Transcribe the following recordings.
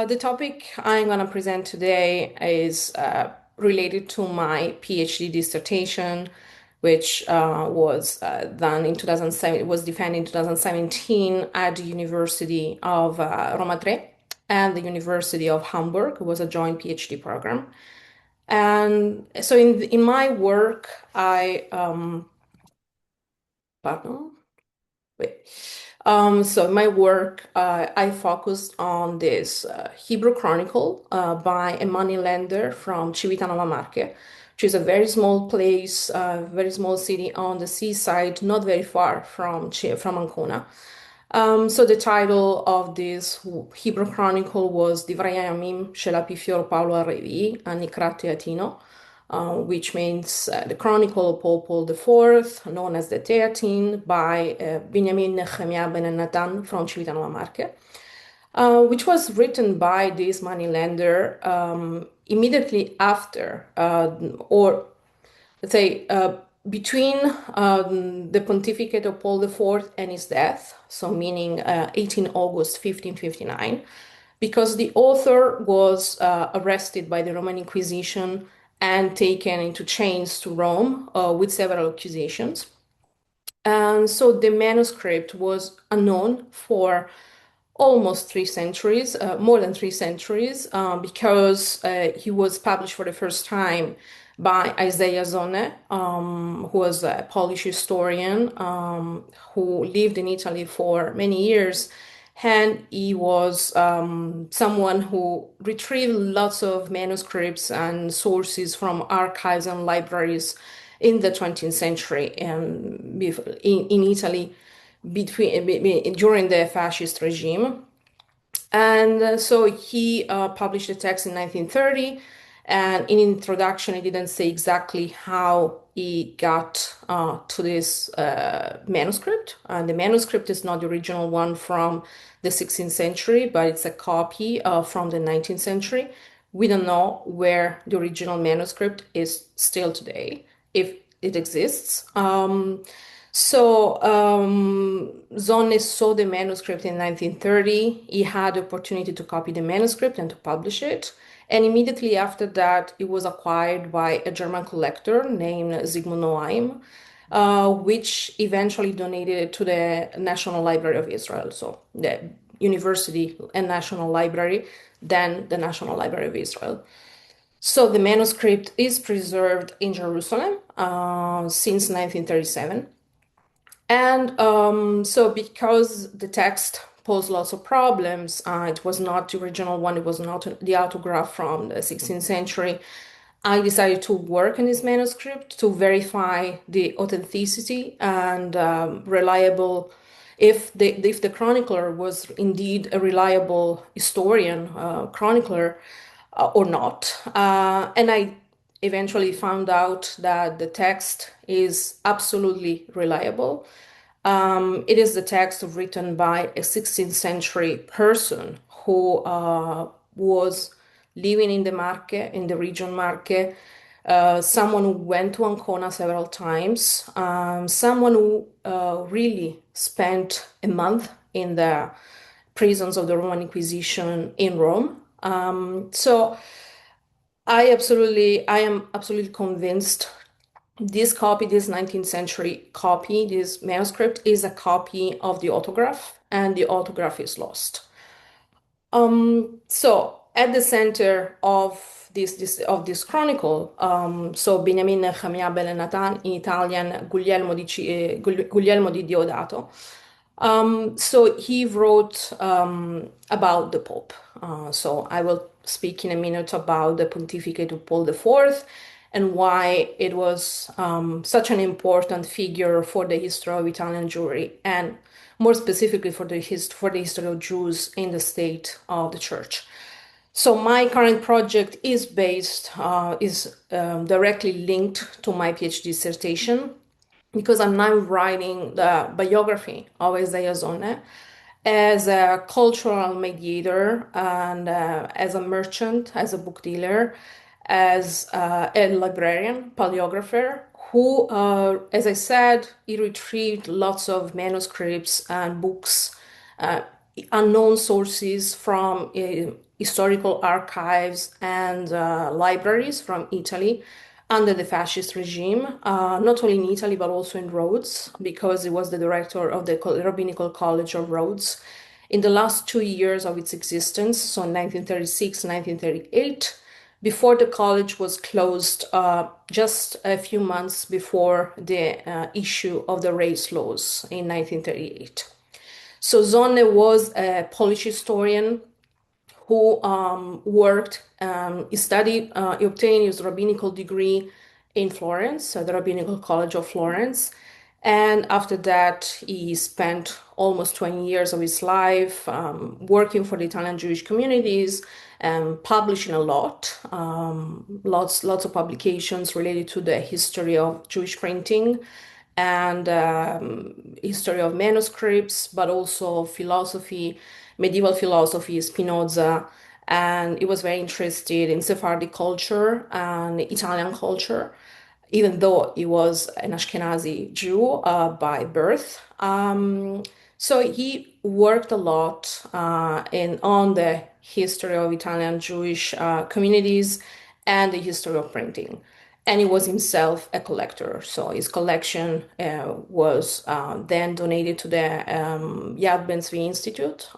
The topic I'm going to present today is related to my PhD dissertation, which was done in 2007. It was defended in 2017 at the University of Roma Tre and the University of Hamburg. It was a joint PhD program. And so in my work, pardon, wait. So my work, I focused on this Hebrew chronicle by a moneylender from Civitanova Marche, which is a very small place, very small city on the seaside, not very far from Ancona. So the title of this Hebrew chronicle was Divrayamim Shelapifior Paolo Arrevi, Anikrate Atino, which means the Chronicle of Pope Paul IV, known as the Theatine, by Benjamin Nehemiah Ben Natan from Civitanova Marche, which was written by this moneylender immediately after, or let's say, between the pontificate of Paul IV and his death, so meaning 18 August 1559, because the author was arrested by the Roman Inquisition and taken into chains to Rome with several accusations. And so the manuscript was unknown for almost 3 centuries, more than 3 centuries, because he was published for the first time by Isaiah Sonne, who was a Polish historian who lived in Italy for many years. And he was someone who retrieved lots of manuscripts and sources from archives and libraries in the 20th century and in Italy during the fascist regime. And so he published the text in 1930. And in introduction, he didn't say exactly how he got to this manuscript. And the manuscript is not the original one from the 16th century, but it's a copy from the 19th century. We don't know where the original manuscript is still today, if it exists. Sonne saw the manuscript in 1930. He had the opportunity to copy the manuscript and to publish it. And immediately after that, it was acquired by a German collector named Zygmunt Noaim, which eventually donated it to the National Library of Israel. So the University and National Library, then the National Library of Israel. So the manuscript is preserved in Jerusalem since 1937. And so because the text posed lots of problems, it was not the original one, it was not the autograph from the 16th century, I decided to work on this manuscript to verify the authenticity and reliable, if the chronicler was indeed a reliable historian, chronicler, or not. And I eventually found out that the text is absolutely reliable. It is the text written by a 16th century person who was living in the Marche, in the region Marche, someone who went to Ancona several times, someone who really spent a month in the prisons of the Roman Inquisition in Rome. So I am absolutely convinced this copy, this 19th century copy, this manuscript is a copy of the autograph, and the autograph is lost. So at the center of this chronicle, so Benjamin Nehemiah Ben Natan, in Italian Guglielmo di Diodato. So he wrote about the Pope. So I will speak in a minute about the pontificate of Paul IV and why it was such an important figure for the history of Italian Jewry, and more specifically for the history of Jews in the state of the Church. So my current project is directly linked to my PhD dissertation, because I'm now writing the biography of Isaiah Sonne as a cultural mediator and as a merchant, as a book dealer, as a librarian, paleographer, who, as I said, he retrieved lots of manuscripts and books, unknown sources from historical archives and libraries from Italy under the fascist regime, not only in Italy but also in Rhodes, because he was the director of the Rabbinical College of Rhodes. In the last 2 years of its existence, so 1936, 1938, before the college was closed, just a few months before the issue of the race laws in 1938. So Sonne was a Polish historian who he studied, he obtained his rabbinical degree in Florence, so the Rabbinical College of Florence. And after that, he spent almost 20 years of his life working for the Italian Jewish communities and publishing a lot, lots of publications related to the history of Jewish printing and history of manuscripts, but also philosophy, medieval philosophy, Spinoza, and he was very interested in Sephardic culture and Italian culture, even though he was an Ashkenazi Jew by birth. So he worked a lot on the history of Italian Jewish communities and the history of printing. And he was himself a collector. So his collection was then donated to the Yad Ben-Zvi Institute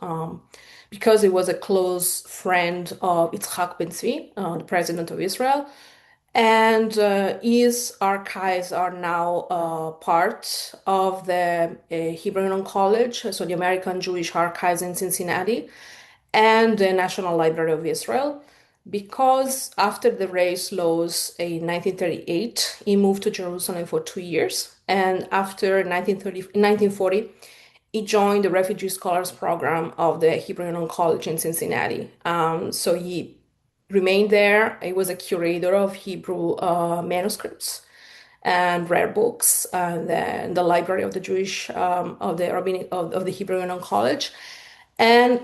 because he was a close friend of Yitzhak Ben-Zvi, the president of Israel. And his archives are now part of the Hebrew Union College, so the American Jewish Archives in Cincinnati, and the National Library of Israel. Because after the race laws in 1938, he moved to Jerusalem for 2 years. And after 1940, he joined the Refugee Scholars Program of the Hebrew Union College in Cincinnati. So he remained there. He was a curator of Hebrew manuscripts and rare books and the library of the Jewish of the Rabbinic of the Hebrew Union College. And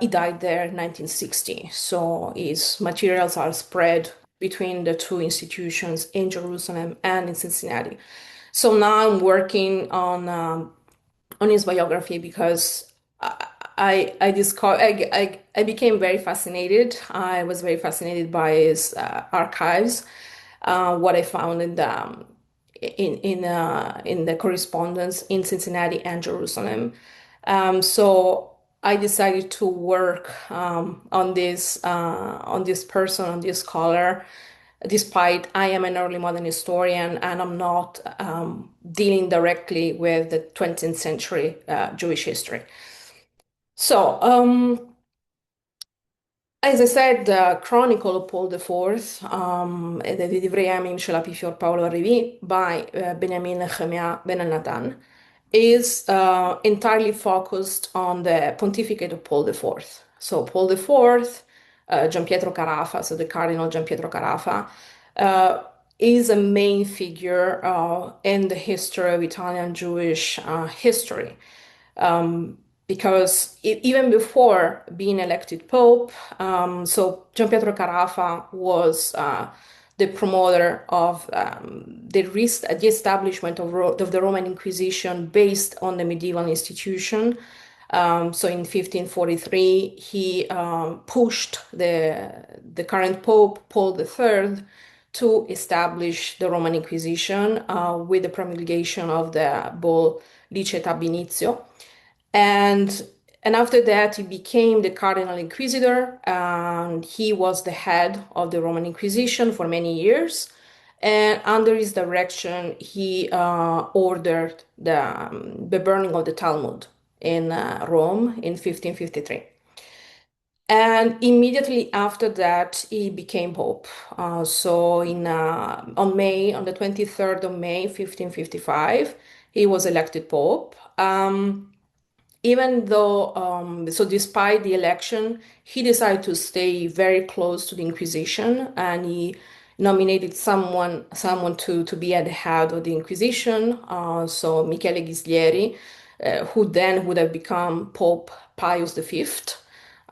he died there in 1960. So his materials are spread between the two institutions in Jerusalem and in Cincinnati. So now I'm working on his biography because I discovered I became very fascinated. I was very fascinated by his archives, what I found in the correspondence in Cincinnati and Jerusalem. So I decided to work on this person, on this scholar, despite I am an early modern historian and I'm not dealing directly with the 20th century Jewish history. So, as I said, the Chronicle of Paul IV, the Divrei Yamim shel Apifior Paolo Arrivi by Benjamin Nehemiah Ben Natan, is entirely focused on the pontificate of Paul IV. So Paul IV, Gian Pietro Carafa, so the Cardinal Gian Pietro Carafa, is a main figure in the history of Italian Jewish history. Because even before being elected Pope, so Gian Pietro Carafa was the promoter of the establishment of the Roman Inquisition based on the medieval institution. So in 1543, he pushed the current Pope, Paul III, to establish the Roman Inquisition with the promulgation of the bull Licet ab initio. And after that, he became the Cardinal Inquisitor, and he was the head of the Roman Inquisition for many years. And under his direction, he ordered the burning of the Talmud in Rome in 1553. And immediately after that, he became Pope. So on the 23rd of May, 1555, he was elected Pope. Even though, so despite the election, he decided to stay very close to the Inquisition, and he nominated someone to be at the head of the Inquisition, so Michele Ghislieri, who then would have become Pope Pius V.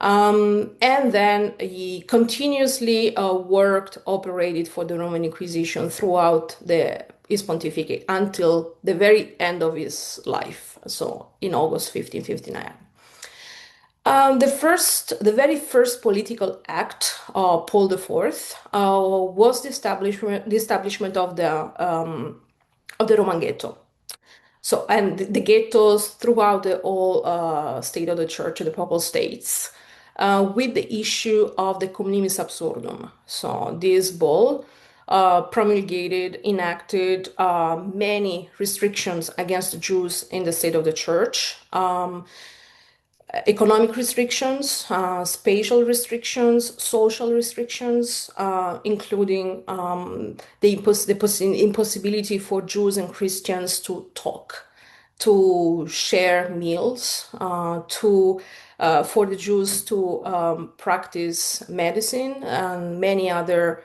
And then he continuously operated for the Roman Inquisition throughout his pontificate until the very end of his life, so in August 1559. The very first political act of Paul IV was the establishment of the Roman ghetto. So, and the ghettos throughout the whole state of the church, the Papal States, with the issue of the communimis absurdum. So, this bull promulgated, enacted many restrictions against the Jews in the state of the church. Economic restrictions, spatial restrictions, social restrictions, including the impossibility for Jews and Christians to talk, to share meals, to for the Jews to practice medicine and many other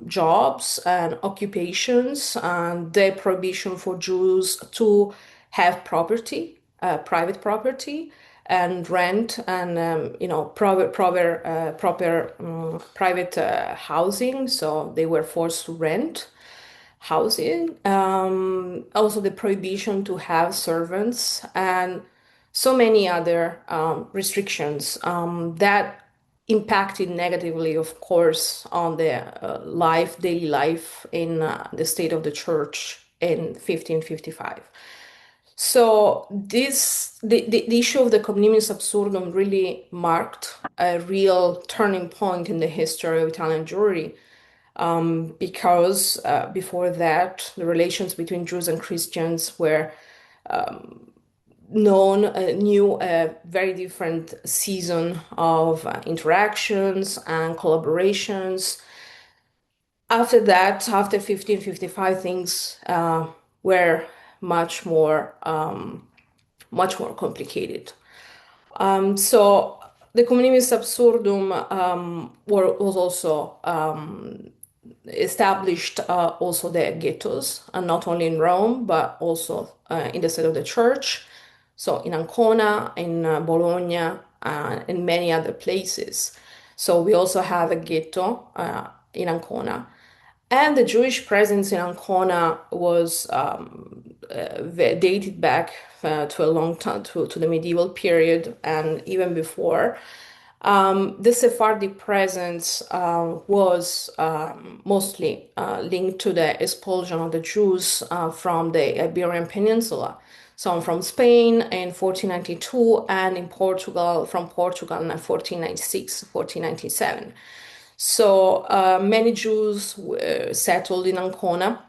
jobs and occupations, and the prohibition for Jews to have property, private property, and rent, and proper private housing. So they were forced to rent housing. Also, the prohibition to have servants, and so many other restrictions that impacted negatively, of course, on the daily life in the state of the church in 1555. So the issue of the communimis absurdum really marked a real turning point in the history of Italian Jewry, because before that, the relations between Jews and Christians were knew a very different season of interactions and collaborations. After that, after 1555, things were much more complicated. So the communimis absurdum was also established also the ghettos, and not only in Rome, but also in the state of the church. So in Ancona, in Bologna, and many other places. So we also have a ghetto in Ancona. And the Jewish presence in Ancona was dated back to a long time, to the medieval period, and even before. The Sephardic presence was mostly linked to the expulsion of the Jews from the Iberian Peninsula. So from Spain in 1492, and in Portugal, from Portugal in 1496, 1497. So many Jews were settled in Ancona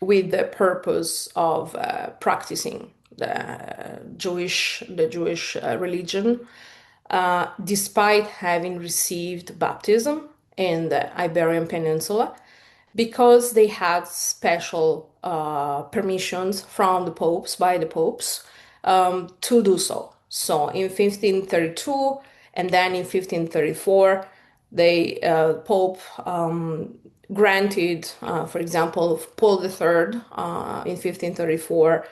with the purpose of practicing the Jewish religion, despite having received baptism in the Iberian Peninsula, because they had special permissions from the popes, by the popes, to do so. So in 1532 and then in 1534, the Pope granted, for example, Paul III in 1534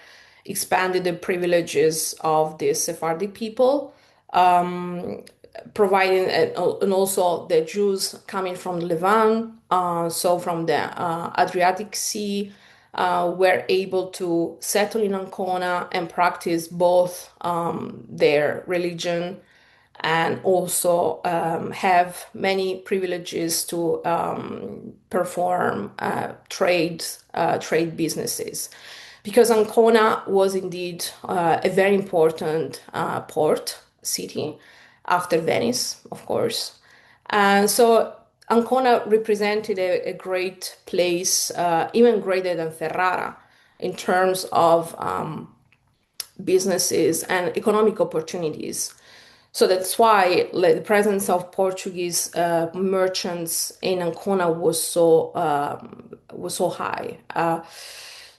expanded the privileges of the Sephardic people, providing, and also the Jews coming from Levant, so from the Adriatic Sea, were able to settle in Ancona and practice both their religion, and also have many privileges to perform trade businesses. Because Ancona was indeed a very important port city, after Venice, of course. And so Ancona represented a great place, even greater than Ferrara, in terms of businesses and economic opportunities. So that's why the presence of Portuguese merchants in Ancona was so high.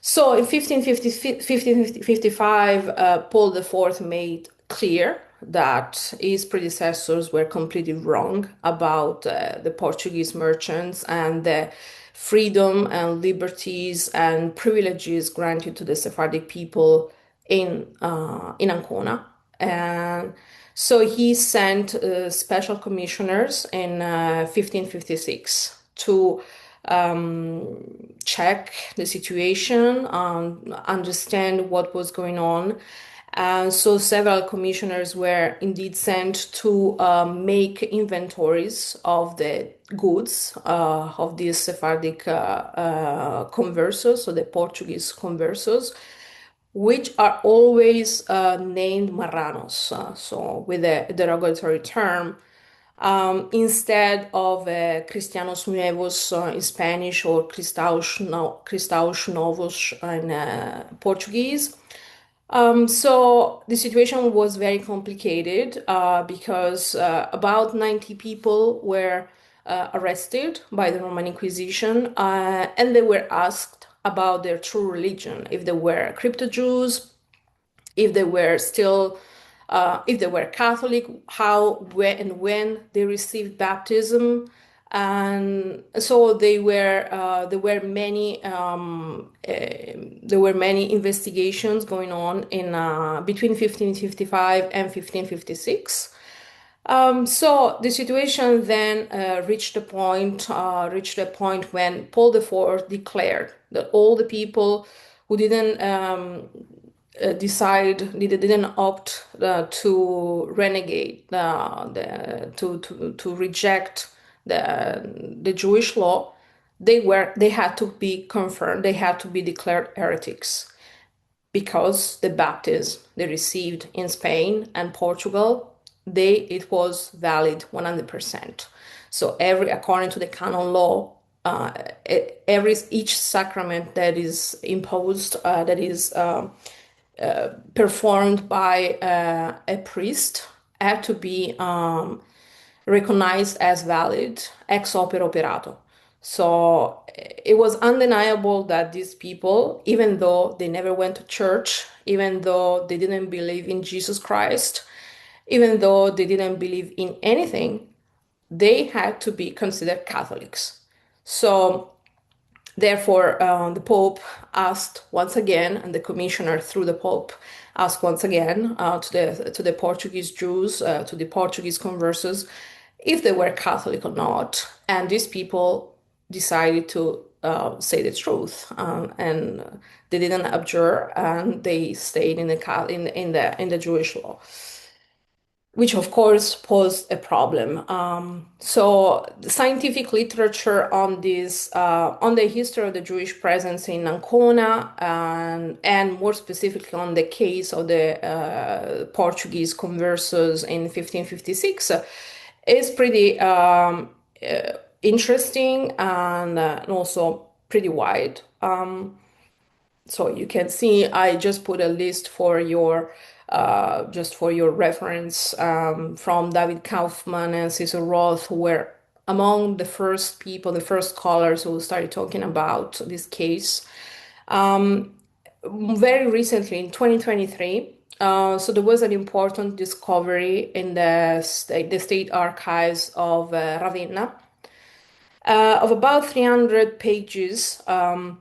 So in 1555, Paul IV made clear that his predecessors were completely wrong about the Portuguese merchants and the freedom and liberties and privileges granted to the Sephardic people in Ancona. And so he sent special commissioners in 1556 to check the situation, understand what was going on, So several commissioners were indeed sent to make inventories of the goods of these Sephardic conversos, so the Portuguese conversos, which are always named marranos, so with a derogatory term, instead of Cristianos Nuevos in Spanish or Cristãos Novos in Portuguese. So the situation was very complicated because about 90 people were arrested by the Roman Inquisition and they were asked about their true religion, if they were crypto-Jews, if they were still, if they were Catholic, how, where, and when they received baptism. And so there were many investigations going on in between 1555 and 1556. So the situation then reached a point when Paul IV declared that all the people who didn't opt to renegade, to reject the Jewish law, they had to be confirmed, they had to be declared heretics because the baptism they received in Spain and Portugal, it was valid 100%. So according to the canon law, each sacrament that is imposed, that is performed by a priest, had to be recognized as valid ex opere operato. So it was undeniable that these people, even though they never went to church, even though they didn't believe in Jesus Christ, even though they didn't believe in anything, they had to be considered Catholics. So therefore, the Pope asked once again, and the commissioner through the Pope asked once again to the Portuguese Jews, to the Portuguese conversos, if they were Catholic or not. And these people decided to say the truth, and they didn't abjure, and they stayed in the Jewish law, which of course posed a problem. So the scientific literature on the history of the Jewish presence in Ancona, and more specifically on the case of the Portuguese conversos in 1556, is pretty interesting and also pretty wide. So you can see I just put a list for your reference, from David Kaufman and Cecil Roth, who were among the first people, the first scholars who started talking about this case. Very recently, in 2023, so there was an important discovery in the state archives of Ravenna, of about 300 pages of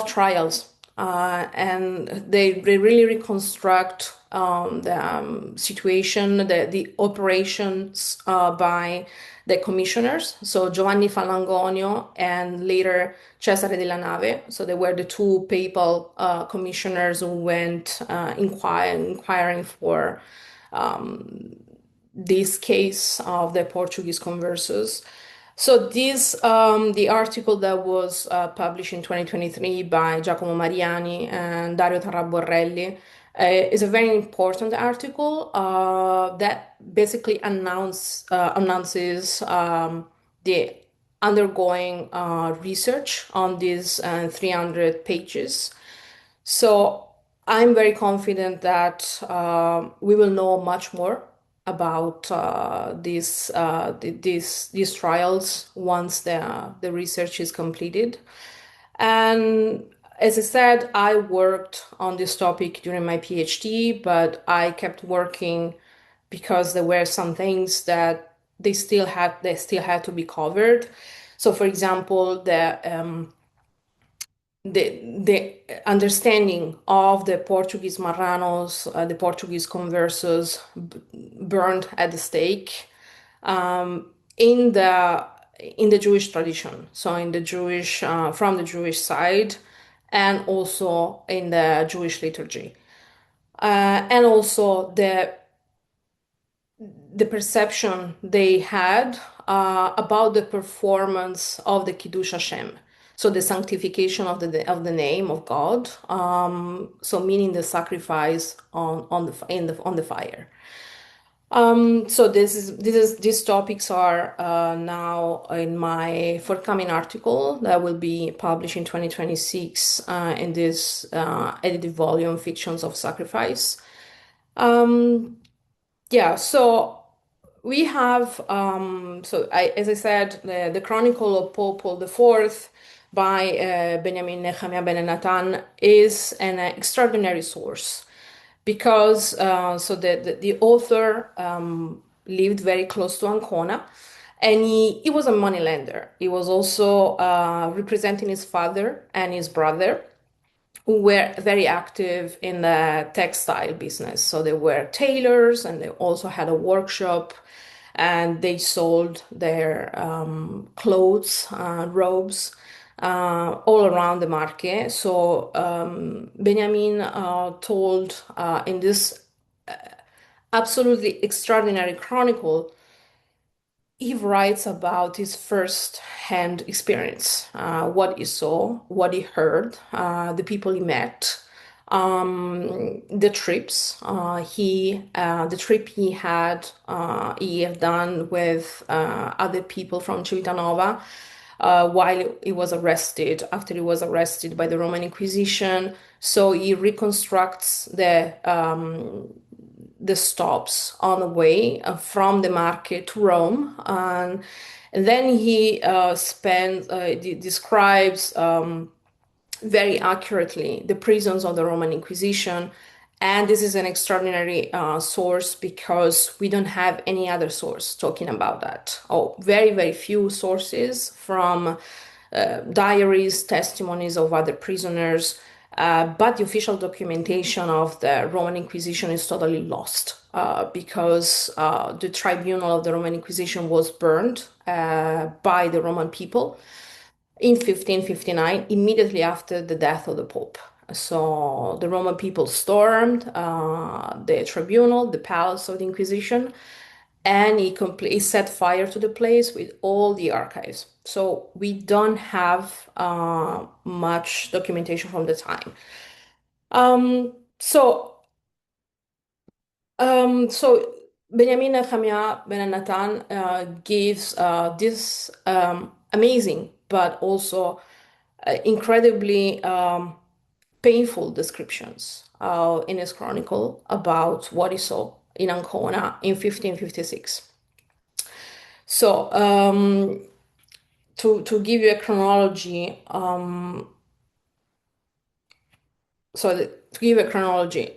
trials, and they really reconstruct the situation, the operations by the commissioners. So Giovanni Falangonio and later Cesare della Nave. So they were the two papal commissioners who went inquiring for this case of the Portuguese conversos. So the article that was published in 2023 by Giacomo Mariani and Dario Tarraborelli is a very important article that basically announces the undergoing research on these 300 pages. So I'm very confident that we will know much more about these trials once the research is completed. And as I said, I worked on this topic during my PhD, but I kept working because there were some things that they still had to be covered. So, for example, the understanding of the Portuguese marranos, the Portuguese conversos burned at the stake, in the Jewish tradition, so in the Jewish from the Jewish side, and also in the Jewish liturgy. and also the perception they had about the performance of the Kiddush Hashem. So the sanctification of the name of God. So meaning the sacrifice on the fire. So these topics are now in my forthcoming article that will be published in 2026 in this edited volume, Fictions of Sacrifice. Yeah, so we have, as I said, the Chronicle of Pope Paul IV by Benjamin Nehemiah Ben Natan is an extraordinary source because the author lived very close to Ancona, and he was a moneylender. He was also representing his father and his brother, who were very active in the textile business. So they were tailors, and they also had a workshop, and they sold their clothes, robes, all around the market. So Benjamin told in this absolutely extraordinary chronicle, he writes about his first-hand experience, what he saw, what he heard, the people he met, the trips. The trip he had done with other people from Civitanova while he was arrested, after he was arrested by the Roman Inquisition. So he reconstructs the stops on the way from the market to Rome. And then he describes very accurately the prisons of the Roman Inquisition. And this is an extraordinary source because we don't have any other source talking about that. Oh, very, very few sources from diaries, testimonies of other prisoners. But the official documentation of the Roman Inquisition is totally lost because the tribunal of the Roman Inquisition was burned by the Roman people in 1559, immediately after the death of the Pope. So the Roman people stormed the tribunal, the palace of the Inquisition, and he set fire to the place with all the archives. So we don't have much documentation from the time. Um, so, so Benjamin Nehemiah Ben Natan gives this amazing but also incredibly painful descriptions in his chronicle about what he saw in Ancona in 1556. So, to give you a chronology,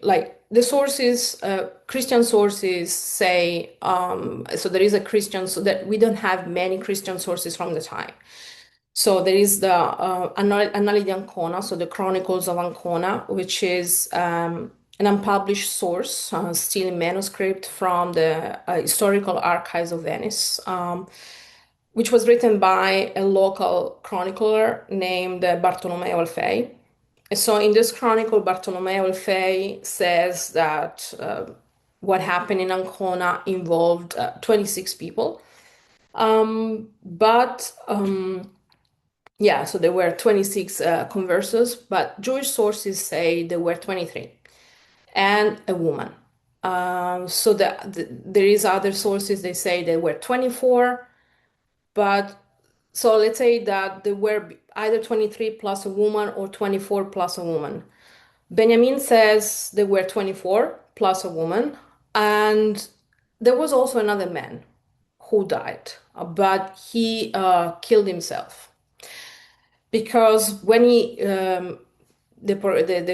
like the sources, Christian sources say, so there is a Christian, so that we don't have many Christian sources from the time. So there is the Annali di Ancona, so the Chronicles of Ancona, which is an unpublished source, still in manuscript from the Historical Archives of Venice, which was written by a local chronicler named Bartolomeo Alfei. And so in this chronicle, Bartolomeo Alfei says that what happened in Ancona involved 26 people. Yeah, so there were 26 conversos, but Jewish sources say there were 23 and a woman. So there is other sources, they say there were 24, but so let's say that there were either 23 plus a woman or 24 plus a woman. Benjamin says there were 24 plus a woman, and there was also another man who died, but he killed himself because when the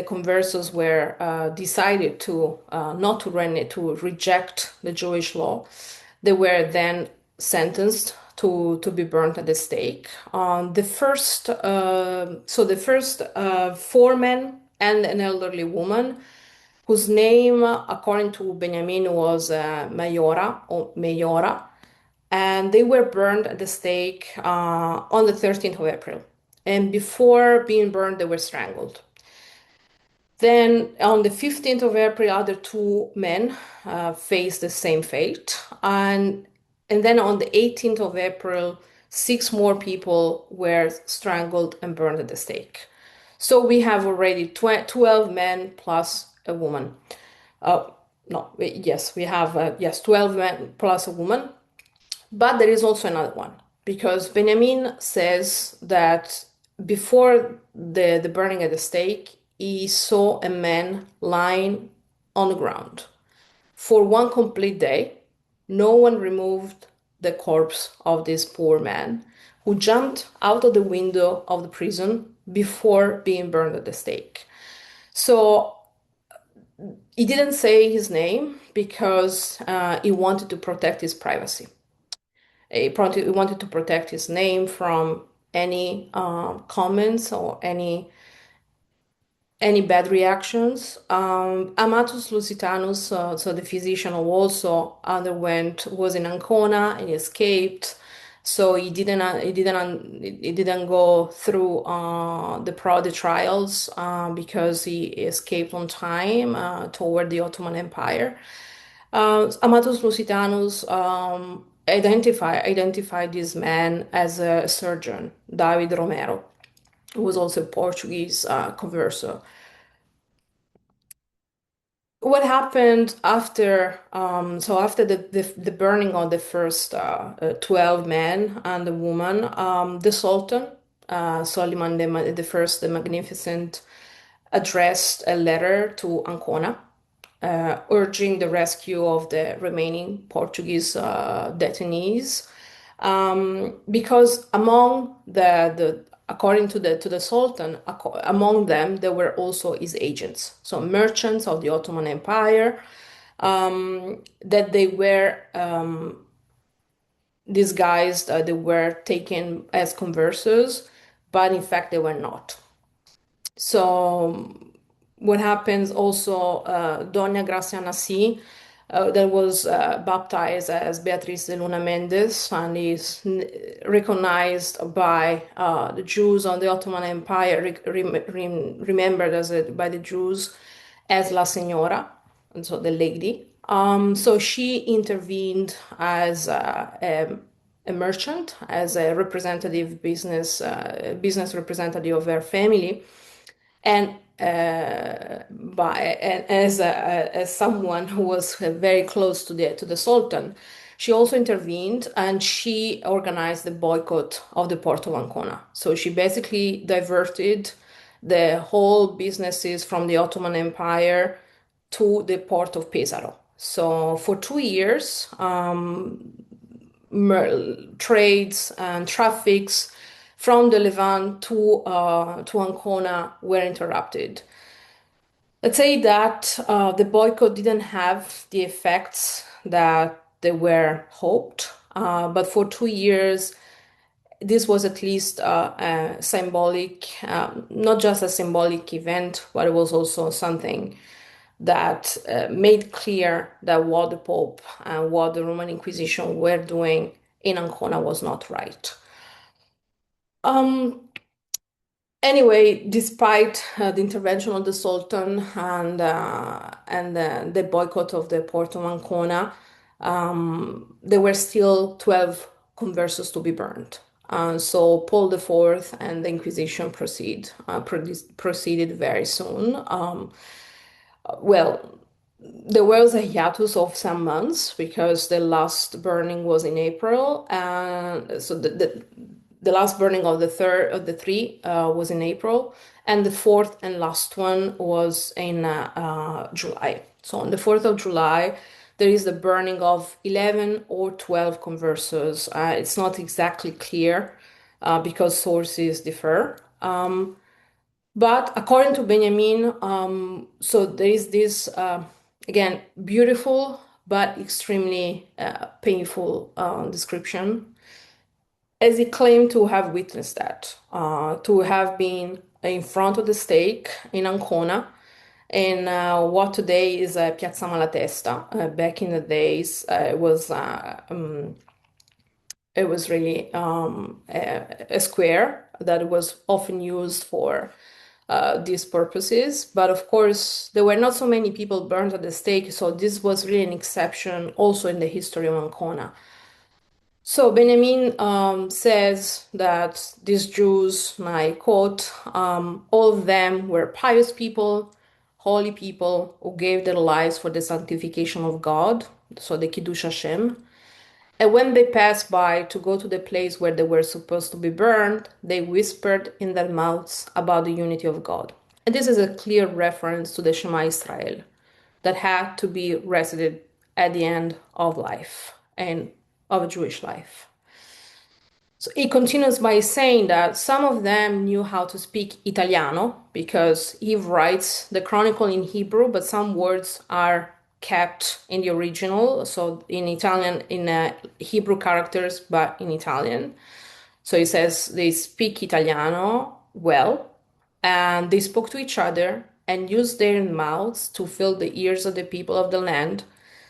conversos were decided to not to reject the Jewish law, they were then sentenced to be burnt at the stake. The first four men and an elderly woman, whose name, according to Benjamin, was Mayora or Mayora, and they were burned at the stake on the 13th of April. And before being burned, they were strangled. Then on the 15th of April, other two men faced the same fate. And then on the 18th of April, six more people were strangled and burned at the stake. So we have already 12 men plus a woman. Uh, no, yes, we have, yes, 12 men plus a woman. But there is also another one because Benjamin says that before the burning at the stake, he saw a man lying on the ground for one complete day. No one removed the corpse of this poor man who jumped out of the window of the prison before being burned at the stake. So he didn't say his name because he wanted to protect his privacy. He wanted to protect his name from any comments or any bad reactions. Amatus Lusitanus, so the physician who also was in Ancona and he escaped. So he didn't go through the trials because he escaped on time toward the Ottoman Empire. Amatus Lusitanus identified this man as a surgeon, David Romero, who was also a Portuguese converso. What happened after, so after the burning of the first 12 men and the woman, the Sultan, Soliman the First, the Magnificent, addressed a letter to Ancona, urging the rescue of the remaining Portuguese detainees, because among the according to the Sultan, among them there were also his agents, so merchants of the Ottoman Empire, that they were disguised, they were taken as conversos, but in fact they were not. So what happens also, Dona Graciana C, that was baptized as Beatriz de Luna Mendes and is recognized by the Jews on the Ottoman Empire, remembered by the Jews as La Señora, and so the lady. So she intervened as a merchant, as a representative business representative of her family, and as someone who was very close to the Sultan, she also intervened and she organized the boycott of the port of Ancona. So she basically diverted the whole businesses from the Ottoman Empire to the port of Pesaro. So for 2 years, trades and traffics from the Levant to Ancona were interrupted. Let's say that the boycott didn't have the effects that they were hoped, but for 2 years, this was at least a symbolic, not just a symbolic event, but it was also something that made clear that what the Pope and what the Roman Inquisition were doing in Ancona was not right. Anyway, despite the intervention of the Sultan and the boycott of the port of Ancona, there were still 12 conversos to be burned. So Paul IV and the Inquisition proceeded very soon. Well, there was a hiatus of some months because the last burning was in April, and so the last burning of the three was in April, and the fourth and last one was in July. So on the 4th of July, there is the burning of 11 or 12 conversos. It's not exactly clear because sources differ. But according to Benjamin, so there is this, again, beautiful but extremely painful description, as he claimed to have witnessed that, to have been in front of the stake in Ancona, in what today is Piazza Malatesta. Back in the days, it was really a square that was often used for these purposes. But of course, there were not so many people burned at the stake, so this was really an exception also in the history of Ancona. So Benjamin says that these Jews, and I quote, all of them were pious people, holy people who gave their lives for the sanctification of God, so the Kiddush Hashem. And when they passed by to go to the place where they were supposed to be burned, they whispered in their mouths about the unity of God. And this is a clear reference to the Shema Israel that had to be recited at the end of life and of Jewish life. So he continues by saying that some of them knew how to speak Italiano because he writes the chronicle in Hebrew, but some words are kept in the original, so in Italian, in Hebrew characters, but in Italian. So he says they speak Italiano well, and they spoke to each other and used their mouths to fill the ears of the people of the land,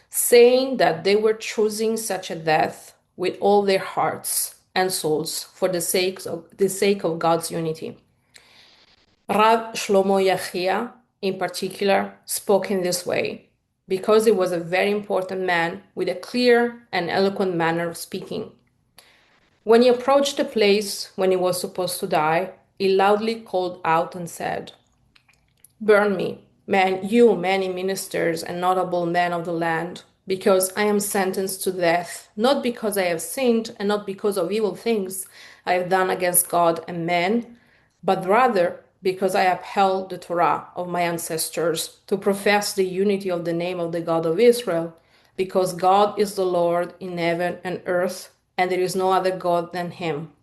saying that they were choosing such a death with all their hearts and souls for the sake of God's unity. Rav Shlomo Yachia, in particular, spoke in this way because he was a very important man with a clear and eloquent manner of speaking. When he approached the place when he was supposed to die, he loudly called out and said, "Burn me, man, you many ministers and notable men of the land, because I am sentenced to death, not because I have sinned and not because of evil things I have done against God and men, but rather because I upheld the Torah of my ancestors to profess the unity of the name of the God of Israel, because God is the Lord in heaven and earth, and there is no other God than him.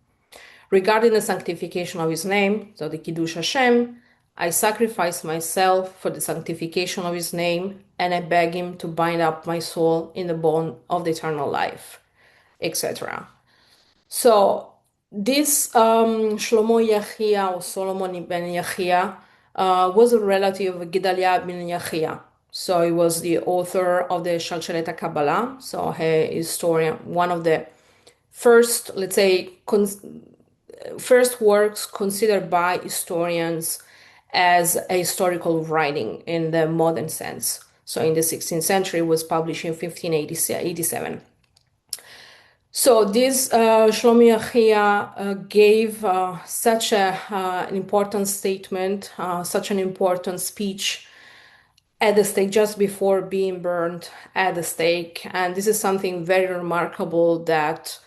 Regarding the sanctification of his name, so the Kiddush Hashem, I sacrifice myself for the sanctification of his name, and I beg him to bind up my soul in the bond of the eternal life," etc. So this Shlomo Yachia or Solomon ben Yachia was a relative of Gedaliah ben Yachia. So he was the author of the Shalshelet Kabbalah, so a historian, one of the first, let's say, first works considered by historians as a historical writing in the modern sense. So in the 16th century, it was published in 1587. So this Shlomo Yachia gave such an important statement, such an important speech at the stake just before being burned at the stake. And this is something very remarkable that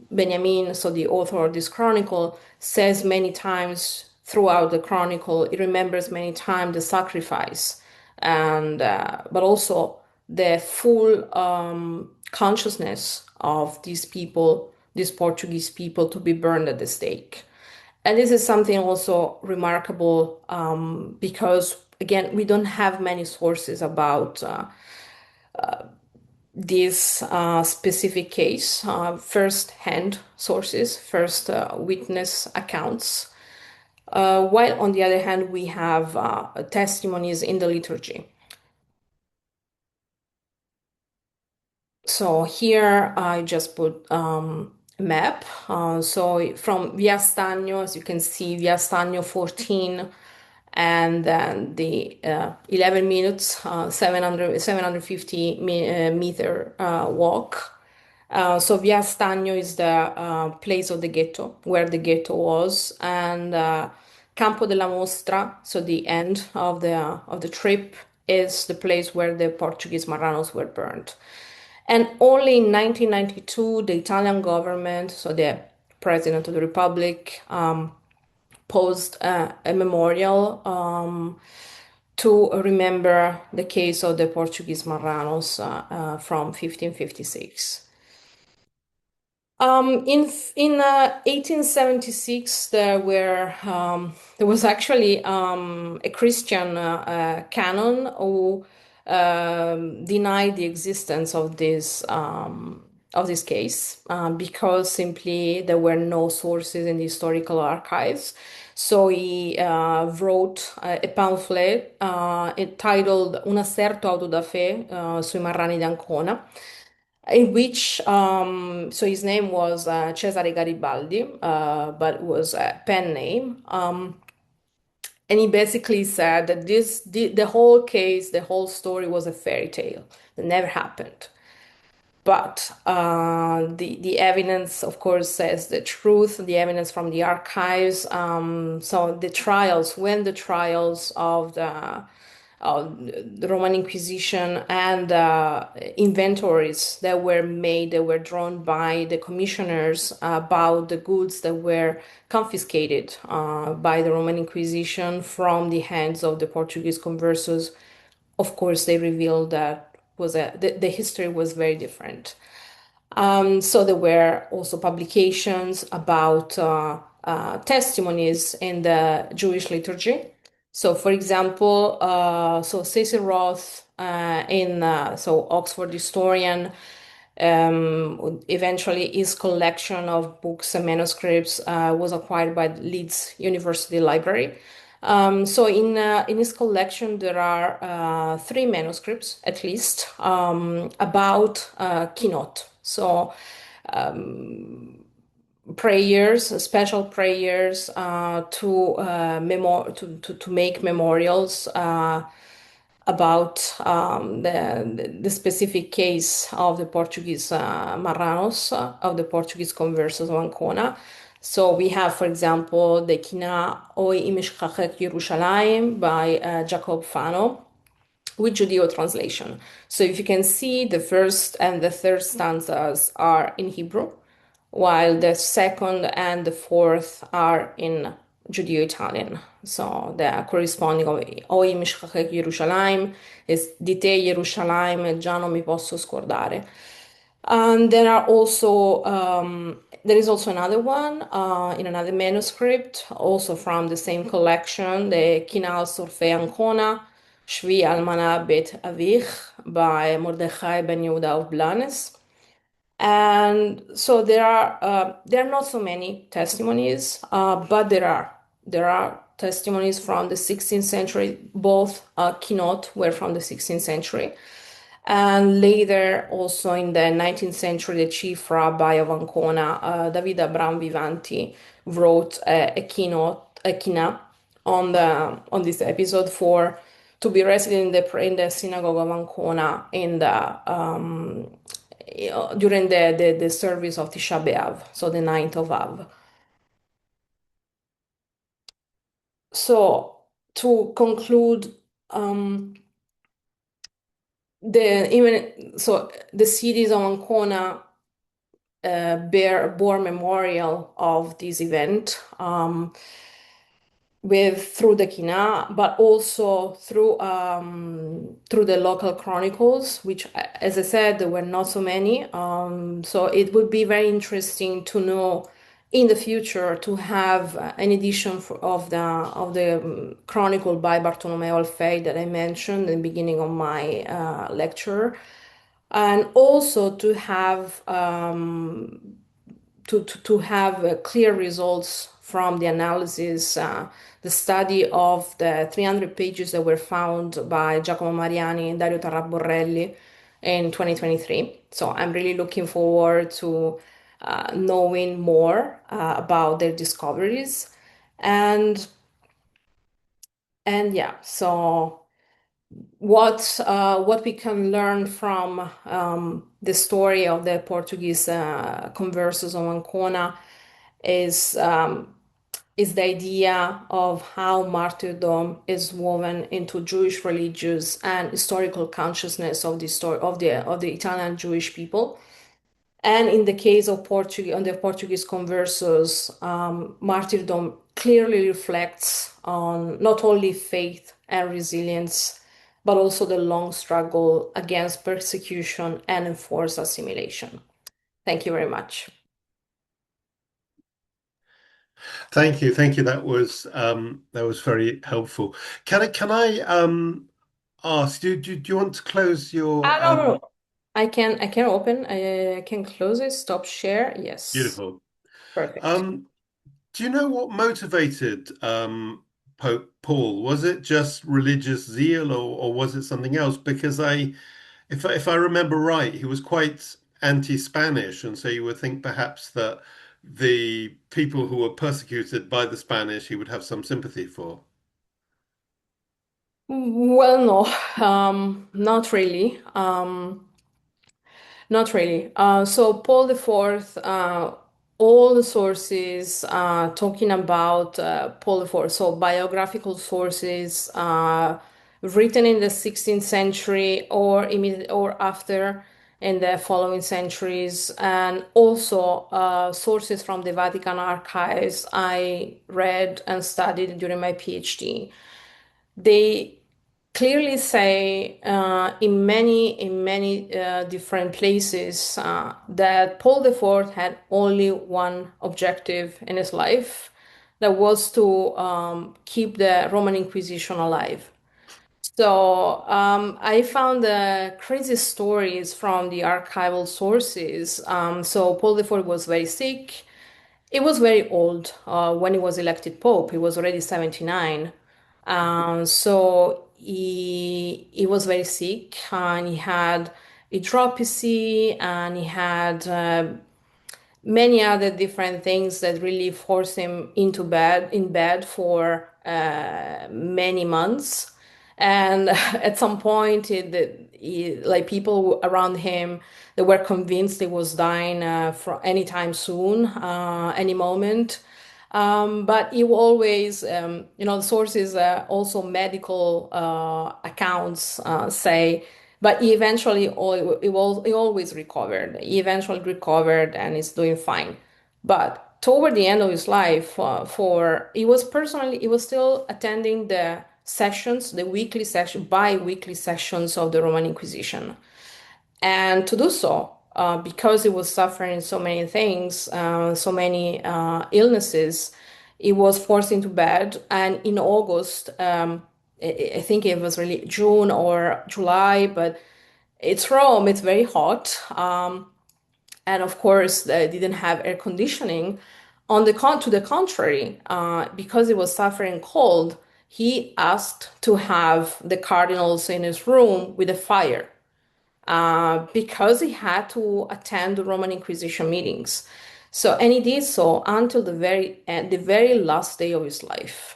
Benjamin, so the author of this chronicle, says many times throughout the chronicle. It remembers many times the sacrifice, and but also the full consciousness of these people, these Portuguese people, to be burned at the stake. And this is something also remarkable because, again, we don't have many sources about this specific case, first-hand sources, first witness accounts, while on the other hand, we have testimonies in the liturgy. So here I just put a map. So from Via Stagno, as you can see, Via Stagno 14, and then the 11 minutes, 750 meter walk. So Via Stagno is the place of the ghetto, where the ghetto was, and Campo della Mostra, so the end of the trip, is the place where the Portuguese Marranos were burned. And only in 1992, the Italian government, so the President of the Republic, posed a memorial to remember the case of the Portuguese Marranos from 1556. In 1876, there was actually a Christian canon who denied the existence of this case because simply there were no sources in the historical archives. So he wrote a pamphlet entitled Un asserto auto da fe sui Marrani d'Ancona, in which so his name was Cesare Garibaldi, but it was a pen name. And he basically said that the whole case, the whole story was a fairy tale that never happened. But the evidence, of course, says the truth. The evidence from the archives. So the trials, when the trials of the Roman Inquisition and inventories that were made, that were drawn by the commissioners about the goods that were confiscated by the Roman Inquisition from the hands of the Portuguese conversos. Of course, they revealed that the history was very different. So there were also publications about testimonies in the Jewish liturgy. So, for example, so Cecil Roth in so Oxford historian, eventually his collection of books and manuscripts was acquired by the Leeds University Library. So in his collection there are three manuscripts at least about keynote. So prayers, special prayers to make memorials about the specific case of the Portuguese Marranos, of the Portuguese conversos of Ancona. So we have, for example, the Kina Oi Imishkachek Yerushalayim by Jacob Fano with Judeo translation. So if you can see, the first and the third stanzas are in Hebrew, while the second and the fourth are in Judeo-Italian. So the corresponding of Oi Mishkachek Yerushalayim is Di te Yerushalayim già non mi posso scordare. And there is also another one in another manuscript, also from the same collection, the Kinal Sorfei Ancona, Shvi Almana Bet Avich by Mordechai Ben Yehuda of Blanes. And so there are not so many testimonies, but there are testimonies from the 16th century. Both keynote were from the 16th century. And later, also in the 19th century, the chief rabbi of Ancona, David Abram Vivanti, wrote a kina on this episode for to be recited in the synagogue of Ancona during the service of Tisha B'Av, so the 9th of Av. So to conclude, the cities of Ancona bore memorial of this event through the Kina, but also through the local chronicles, which, as I said, there were not so many. So it would be very interesting to know in the future to have an edition of the chronicle by Bartolomeo Alfei that I mentioned in the beginning of my lecture, and also to have clear results from the analysis, the study of the 300 pages that were found by Giacomo Mariani and Dario Tarraborelli in 2023. So I'm really looking forward to knowing more about their discoveries, and yeah. So what we can learn from the story of the Portuguese conversos of Ancona is the idea of how martyrdom is woven into Jewish religious and historical consciousness of the story of the Italian Jewish people. And in the case of the Portuguese conversos, martyrdom clearly reflects on not only faith and resilience, but also the long struggle against persecution and enforced assimilation. Thank you very much. Thank you, thank you. That was very helpful. Can I ask? Do you want to close your No, no, no. I can open. I can close it. Stop share. Yes. beautiful? Perfect. Um, do you know what motivated Pope Paul? Was it just religious zeal, or was it something else? Because if I remember right, he was quite anti-Spanish, and so you would think perhaps that the people who were persecuted by the Spanish, he would have some sympathy for. Well, no, not really. Not really. So Paul the Fourth, all the sources talking about Paul the Fourth, so biographical sources written in the 16th century or immediate or after in the following centuries, and also sources from the Vatican archives I read and studied during my PhD. They clearly say in many different places that Paul IV had only one objective in his life, that was to keep the Roman Inquisition alive. So I found crazy stories from the archival sources. So Paul IV was very sick. He was very old when he was elected Pope. He was already 79. So he was very sick and he had hydropesy and he had many other different things that really forced him into bed in bed for many months. And at some point, like people around him, they were convinced he was dying from anytime soon, any moment. But he always, the sources, also medical accounts say, but he eventually, he always recovered. He eventually recovered and is doing fine. But toward the end of his life, he was still attending the sessions, the weekly session, bi-weekly sessions of the Roman Inquisition. And to do so, because he was suffering so many things, so many illnesses, he was forced into bed. And in August, I think it was really June or July, but it's Rome, it's very hot. And of course, they didn't have air conditioning. To the contrary, because he was suffering cold, he asked to have the cardinals in his room with a fire because he had to attend the Roman Inquisition meetings. So, and he did so until the very end, the very last day of his life.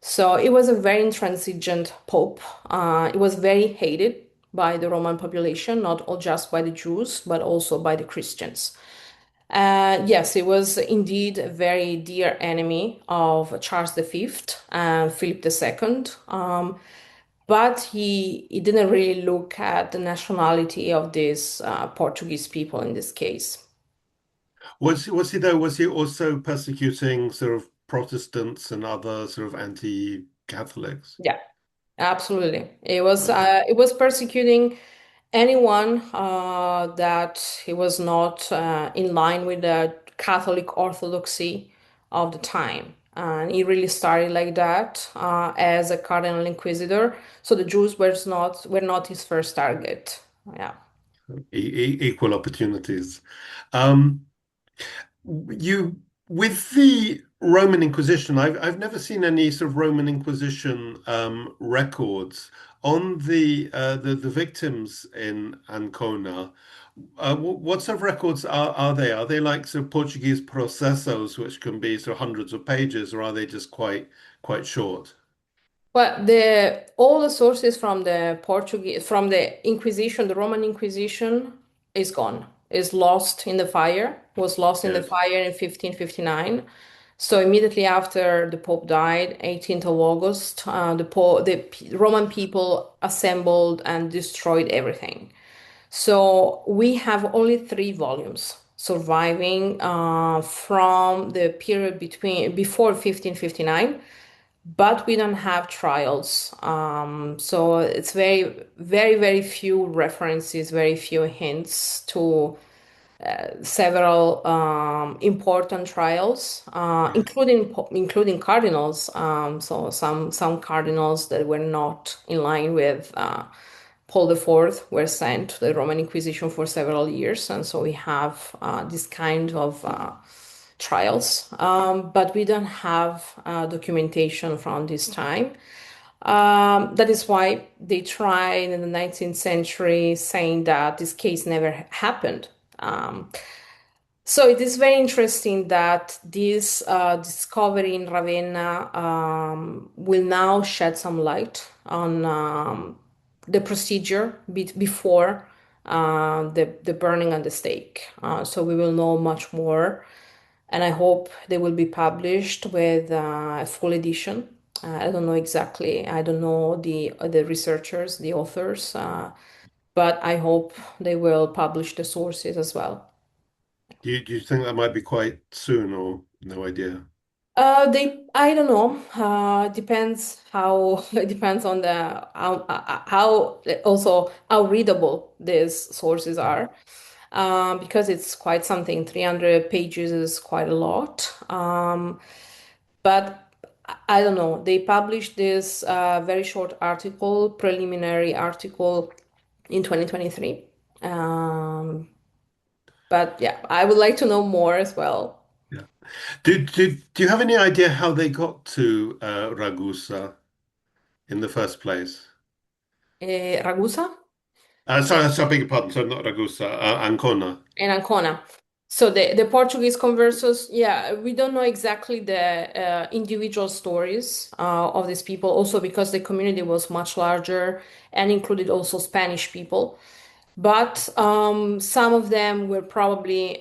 So it was a very intransigent pope. It was very hated by the Roman population, not all just by the Jews, but also by the Christians. Yes, he was indeed a very dear enemy of Charles V and Philip II. But he didn't really look at the nationality of these Portuguese people in this case. Was he though? Was he also persecuting sort of Protestants and other sort of anti-Catholics? Yeah, absolutely. Okay. It was persecuting anyone that he was not in line with the Catholic orthodoxy of the time. And he really started like that as a cardinal inquisitor. So the Jews were not his first target. Yeah. Equal opportunities. Um, you with the Roman Inquisition, I've never seen any sort of Roman Inquisition records on the victims in Ancona. What sort of records are they? Are they like sort of Portuguese processos, which can be sort of hundreds of pages, or are they just quite short? Well, the all the sources from the Portuguese, from the Inquisition, the Roman Inquisition, is gone. Is lost in the fire. Was lost in the Yes. fire in 1559. So immediately after the Pope died, 18th of August, Roman people assembled and destroyed everything. So we have only 3 volumes surviving from the period between before 1559, but we don't have trials. So it's very few references, very few hints to several important trials, Right. including cardinals. So some cardinals that were not in line with Paul IV were sent to the Roman Inquisition for several years, and so we have this kind of trials, but we don't have documentation from this time. That is why they tried in the 19th century saying that this case never happened. Um, So it is very interesting that this discovery in Ravenna will now shed some light on the procedure before the burning at the stake. So we will know much more, and I hope they will be published with a full edition. I don't know exactly. I don't know the researchers, the authors, but I hope they will publish the sources as well. Do you think that might be quite soon or no idea? I don't know. Depends how, it depends on the how also how readable these sources are. Because it's quite something. 300 pages is quite a lot. But I don't know. They published this very short article, preliminary article in 2023. Um, but yeah, I would like to know more as well. Yeah. Do you have any idea how they got to Ragusa in the first place? Ragusa? Sorry, I beg your pardon. Sorry, not Ragusa, Ancona. In Ancona. So the Portuguese conversos, yeah, we don't know exactly the individual stories of these people, also because the community was much larger and included also Spanish people. But some of them were probably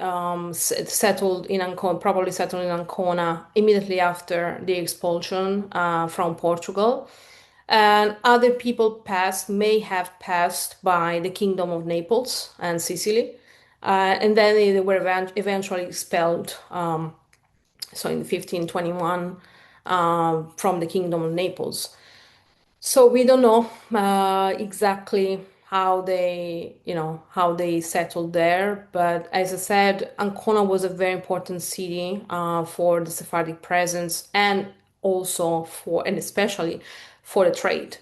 settled in Ancona, probably settled in Ancona immediately after the expulsion from Portugal. And other people may have passed by the Kingdom of Naples and Sicily, and then they were eventually expelled. So in 1521, from the Kingdom of Naples. So we don't know exactly how they settled there. But as I said, Ancona was a very important city for the Sephardic presence and also and especially for the trade,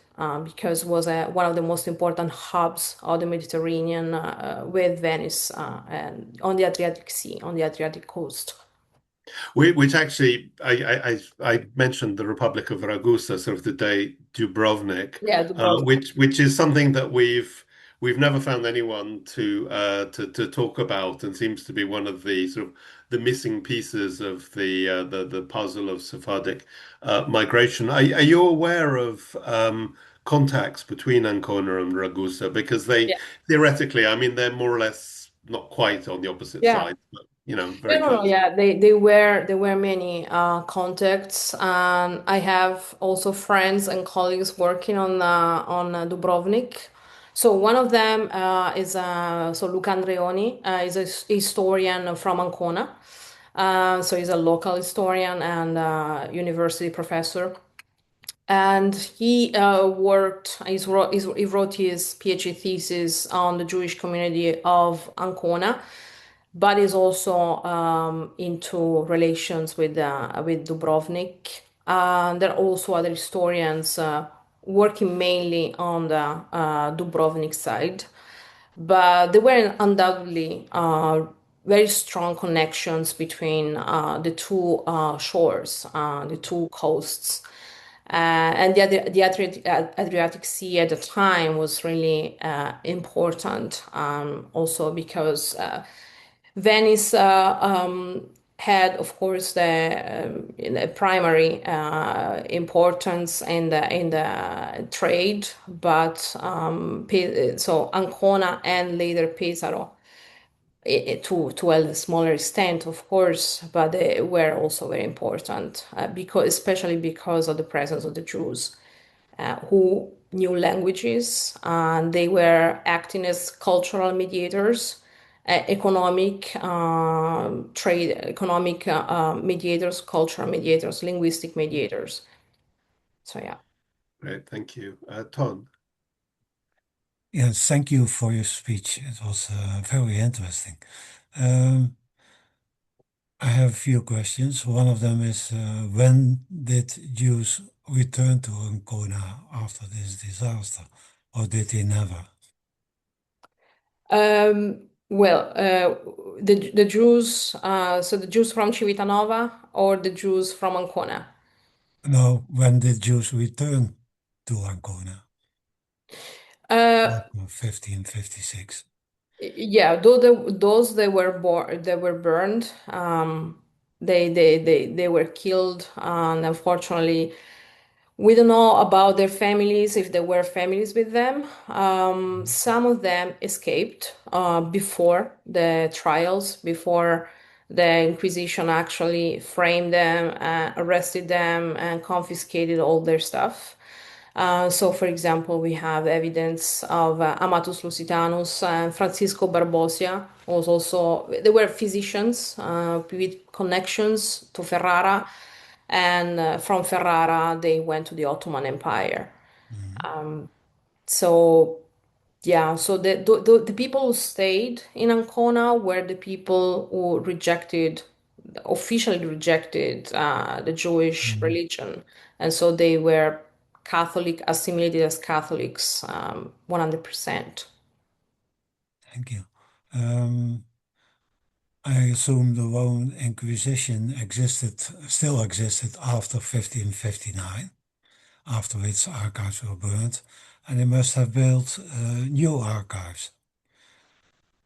because it was one of the most important hubs of the Mediterranean with Venice and on the Adriatic Sea, on the Adriatic coast. Which actually, I mentioned the Republic of Ragusa, sort of the day Dubrovnik, Yeah, Dubrovnik. which is something that we've never found anyone to talk about, and seems to be one of the sort of the missing pieces of the puzzle of Sephardic migration. Are you aware of contacts between Ancona and Ragusa? Because they Yeah. theoretically, I mean, they're more or less not quite on the opposite Yeah. side, but Yeah, very no, no, close. yeah, there were many contacts, and I have also friends and colleagues working on Dubrovnik. So one of them is so Luca Andreoni is a historian from Ancona. So he's a local historian and university professor. And he wrote his PhD thesis on the Jewish community of Ancona, but is also into relations with Dubrovnik. There are also other historians working mainly on the Dubrovnik side, but there were undoubtedly very strong connections between the two shores, the two coasts. And Adriatic Sea at the time was really important, also because Venice had, of course, the primary importance in the trade, but so Ancona and later Pesaro, to a smaller extent, of course, but they were also very important because, especially because of the presence of the Jews who knew languages, and they were acting as cultural mediators, economic trade, economic mediators, cultural mediators, linguistic mediators. So yeah. Great, thank you. Ton. Yes, thank you for your speech. It was very interesting. Um, I have a few questions. One of them is when did Jews return to Ancona after this disaster, or did they never? Well, the Jews, so the Jews from Civitanova or the Jews from Ancona? No, when did Jews return to Ancona Uh, after 1556? Yeah, those they were burned. They were killed, and unfortunately, we don't know about their families if there were families with them. Some of them escaped before the trials, before the Inquisition actually framed them, arrested them, and confiscated all their stuff. So, for example, we have evidence of Amatus Lusitanus and Francisco Barbosia. Was also they were physicians with connections to Ferrara, and from Ferrara they went to the Ottoman Empire. Mhm. So yeah, so the people who stayed in Ancona were the people who officially rejected the Jewish Mhm. religion. And so they were Catholic, assimilated as Catholics, 100%. Thank you. Um, I assume the Roman Inquisition still existed after 1559, after its archives were burned, and they must have built new archives.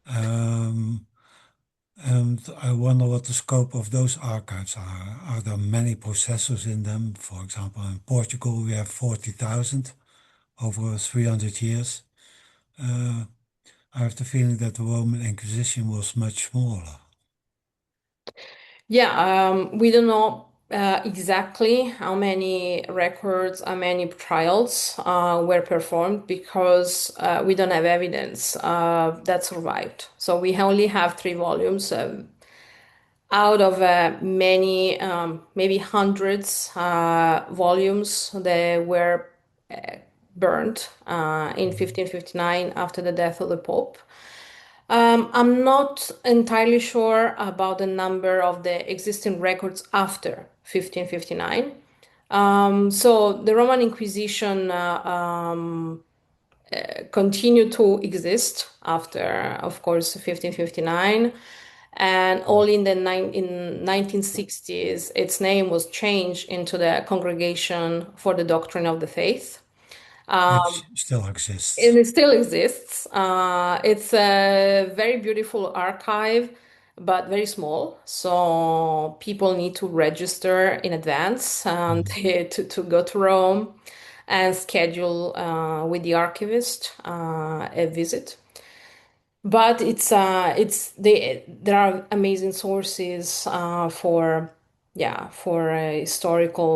Um, and I wonder what the scope of those archives are. Are there many processors in them? For example, in Portugal, we have 40,000 over 300 years. Uh, I have the feeling that the Roman Inquisition was much smaller. Yeah, we don't know exactly how many records, how many trials were performed because we don't have evidence that survived. So we only have 3 volumes. Out of many, maybe hundreds volumes that were burned in Mhm. 1559 after the death of the Pope. I'm not entirely sure about the number of the existing records after 1559. So the Roman Inquisition continued to exist after, of course, 1559. And only in 1960s, its name was changed into the Congregation for the Doctrine of the Faith. Which still exists. And it still exists. It's a very beautiful archive, but very small. So people need to register in advance and Mhm. to go to Rome and schedule with the archivist a visit. But there are amazing sources for historical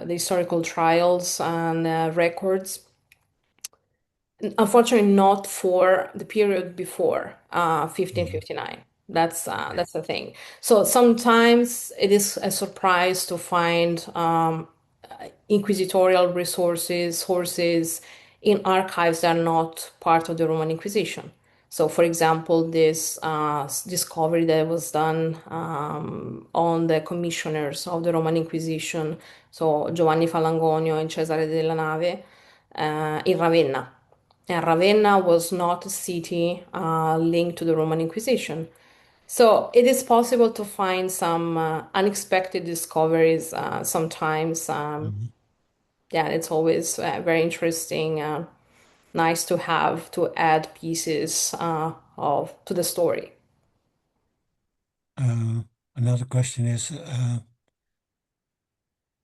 the historical trials and records. Unfortunately, not for the period before Mhm. 1559. Okay. That's the thing. So sometimes it is a surprise to find inquisitorial resources, sources in archives that are not part of the Roman Inquisition. So, for example, this discovery that was done on the commissioners of the Roman Inquisition, so Giovanni Falangonio and Cesare della Nave, in Ravenna. And Ravenna was not a city linked to the Roman Inquisition. So it is possible to find some unexpected discoveries sometimes. Mhm. Yeah, it's always very interesting, nice to have to add pieces of to the story. Uh, Another question is,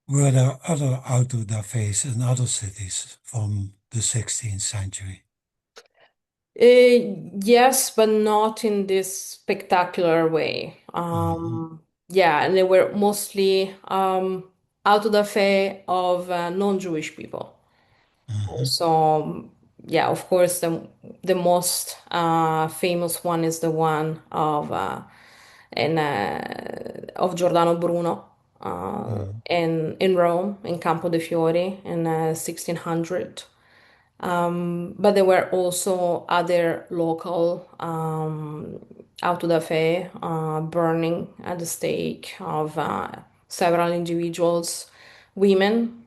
were there other autodafés in other cities from the 16th century? Yes, but not in this spectacular way. Mhm. Yeah, and they were mostly out of the fay of non-Jewish people. Mhm. So yeah, of course, the most famous one is the one of Giordano Bruno Mhm. in Rome, in Campo de' Fiori in 1600. But there were also other local auto da fe burning at the stake of several individuals, women,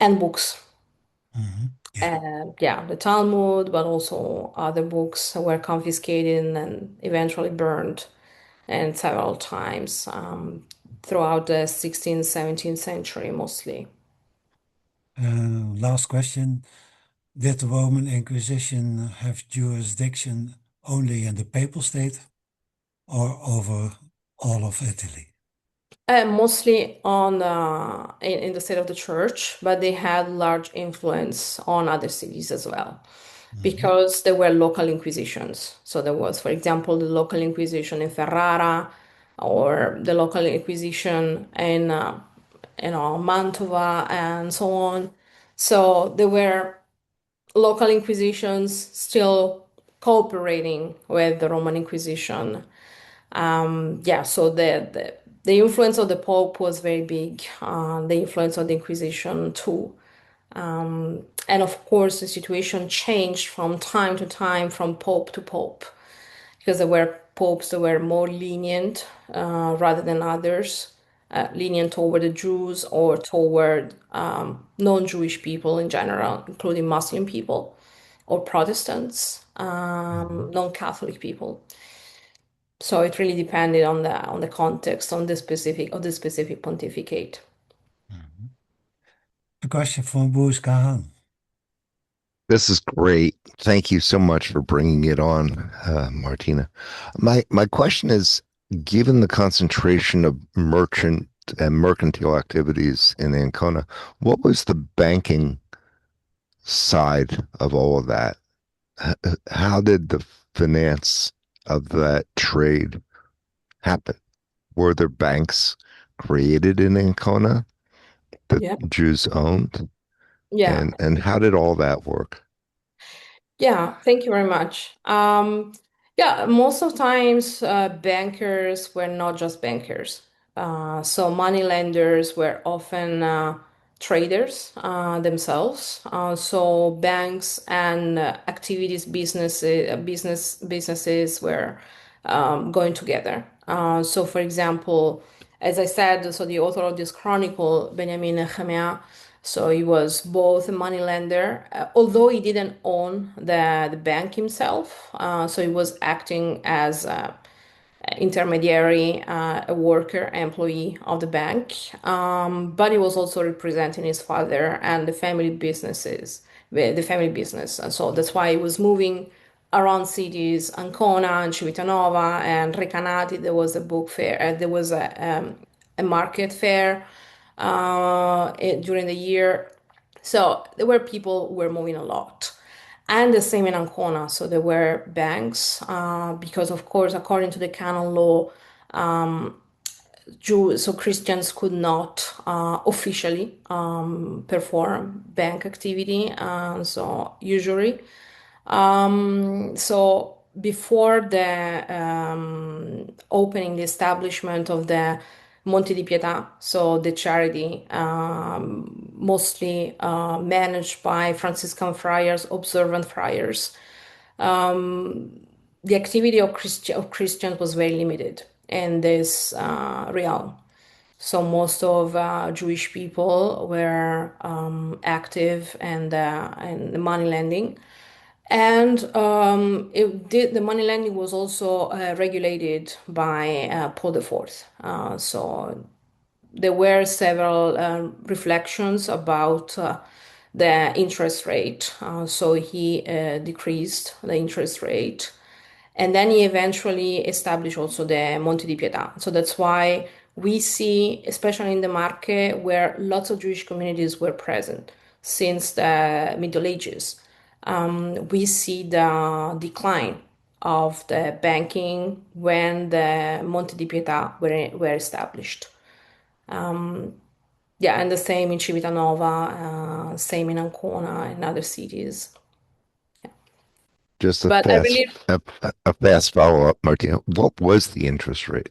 and books. Mhm. Yeah. Yeah, the Talmud, but also other books were confiscated and eventually burned, and several times throughout the 16th, 17th century mostly. Last question. did the Roman Inquisition have jurisdiction only in the Papal State or over all of Italy? Mostly in the state of the church, but they had large influence on other cities as well, Mhm. because there were local inquisitions. So there was, for example, the local inquisition in Ferrara, or the local inquisition in Mantova, and so on. So there were local inquisitions still cooperating with the Roman Inquisition. Yeah, so the influence of the Pope was very big. The influence of the Inquisition too. And of course, the situation changed from time to time, from Pope to Pope, because there were popes that were more lenient rather than others, lenient toward the Jews or toward non-Jewish people in general, including Muslim people or Protestants, Mhm. non-Catholic people. So it really depended on the context, on the specific pontificate. Mhm. A question from Bruce Kahan. This is great. Thank you so much for bringing it on, Martina. My question is, given the concentration of merchant and mercantile activities in Ancona, what was the banking side of all of that? How did the finance of that trade happen? Were there banks created in Ancona that Yeah, Jews owned? yeah. And how did all that work? Yeah, thank you very much. Yeah, most of times bankers were not just bankers. So money lenders were often traders themselves. So banks and businesses were going together. So, for example, as I said, so the author of this chronicle, Benjamin Nehemiah, so he was both a money lender, although he didn't own the bank himself. So he was acting as intermediary, a worker, employee of the bank. But he was also representing his father and the family business. And so that's why he was moving around cities, Ancona and Civitanova and Recanati. There was a book fair, there was a market fair during the year. So there were people who were moving a lot. And the same in Ancona. So there were banks, because of course, according to the canon law, Jews, so Christians could not officially perform bank activity. So usually, so before the opening, the establishment of the Monte di Pietà, so the charity, mostly managed by Franciscan friars, observant friars, the activity of Christians was very limited in this realm. So most of Jewish people were active and the money lending, and the money lending was also regulated by Paul IV. So there were several reflections about the interest rate. So he decreased the interest rate. And then he eventually established also the Monte di Pietà. So that's why we see, especially in the Marche, where lots of Jewish communities were present since the Middle Ages, we see the decline of the banking when the Monte di Pietà were established. Yeah, and the same in Civitanova, same in Ancona and other cities. Just But I believe a fast follow-up, Martina. What was the interest rate?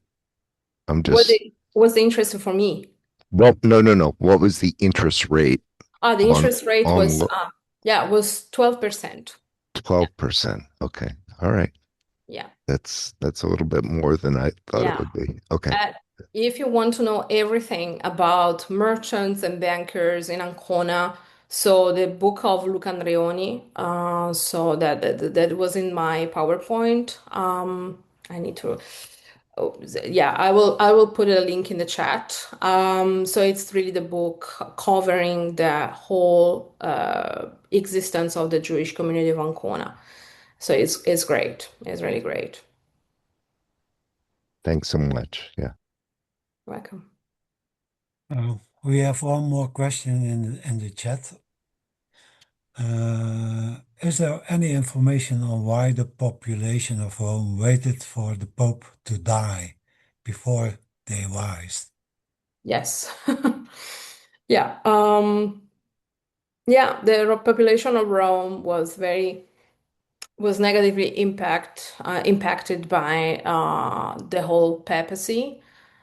I'm just was the interest for me. well, no. What was the interest rate The on interest rate on was yeah, was 12%. Yeah, 12%? Okay. All right. yeah, That's a little bit more than I thought it yeah. would be. Okay. Uh, if you want to know everything about merchants and bankers in Ancona, so the book of Luca Andreoni, so that was in my PowerPoint. I need to. Oh, yeah, I will put a link in the chat. So it's really the book covering the whole existence of the Jewish community of Ancona. So it's great. It's really great. Thanks so much. Yeah. Welcome. We have one more question in the chat. Is there any information on why the population of Rome waited for the Pope to die before they rise? Yes. Yeah. Yeah, the population of Rome was negatively impacted by the whole papacy.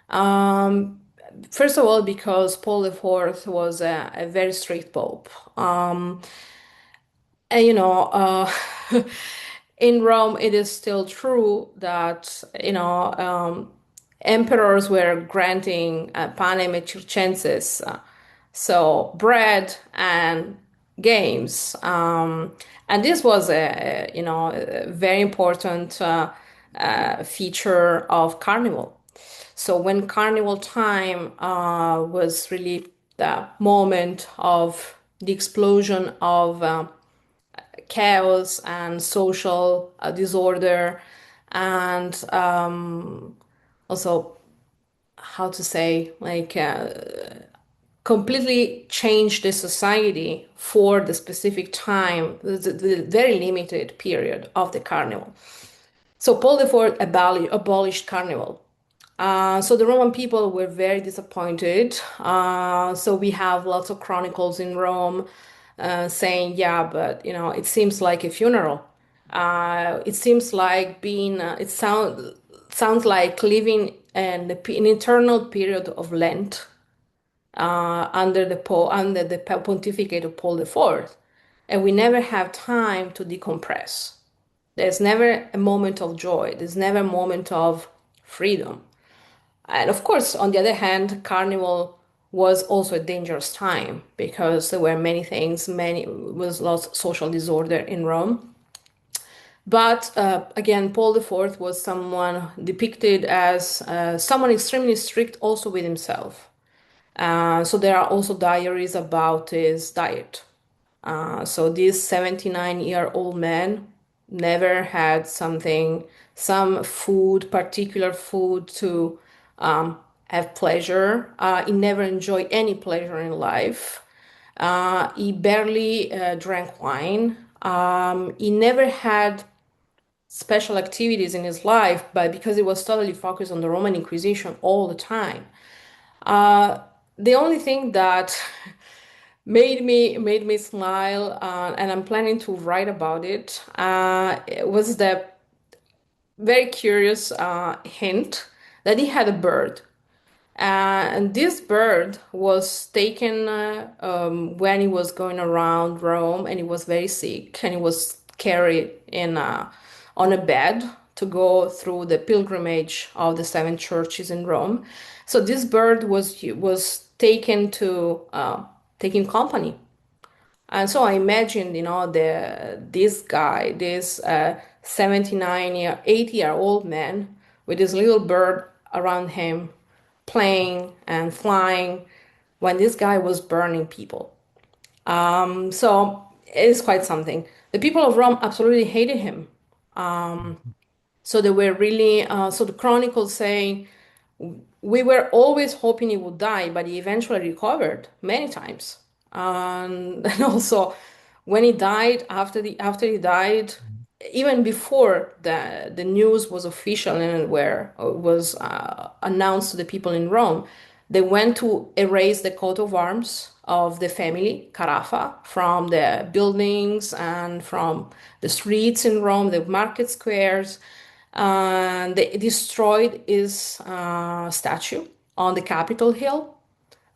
Um, First of all, because Paul IV was a very strict pope. And in Rome, it is still true that emperors were granting panem et circenses, so bread and games, and this was a very important feature of Carnival. So when Carnival time was really the moment of the explosion of chaos and social disorder, and also how to say, like, completely changed the society for the specific time, the very limited period of the carnival. So Paul IV abolished carnival. So the Roman people were very disappointed. So we have lots of chronicles in Rome saying, yeah, but it seems like a funeral. It seems like sounds like living an eternal period of Lent under the pontificate of Paul IV, and we never have time to decompress. There's never a moment of joy. There's never a moment of freedom. And of course, on the other hand, Carnival was also a dangerous time because there were many things, was lots of social disorder in Rome. But again, Paul IV was someone depicted as someone extremely strict also with himself. So there are also diaries about his diet. So this 79-year-old man never had some food, particular food to have pleasure. He never enjoyed any pleasure in life. He barely drank wine. He never had special activities in his life, but because he was totally focused on the Roman Inquisition all the time. The only thing that made me smile, and I'm planning to write about it, was the very curious hint that he had a bird. And this bird was taken when he was going around Rome, and he was very sick, and he was carried on a bed to go through the pilgrimage of the seven churches in Rome. So this bird was taken to taking company. And so I imagined, this guy, this 79-year, 80-year-old man with this little bird around him, playing and flying when this guy was burning people. So it is quite something. The people of Rome absolutely hated him. So they were really, so the chronicles say we were always hoping he would die, but he eventually recovered many times. And also, when he died, after he died, even before the news was official and where was announced to the people in Rome, they went to erase the coat of arms of the family Carafa from the buildings and from the streets in Rome, the market squares. They destroyed his statue on the Capitol Hill.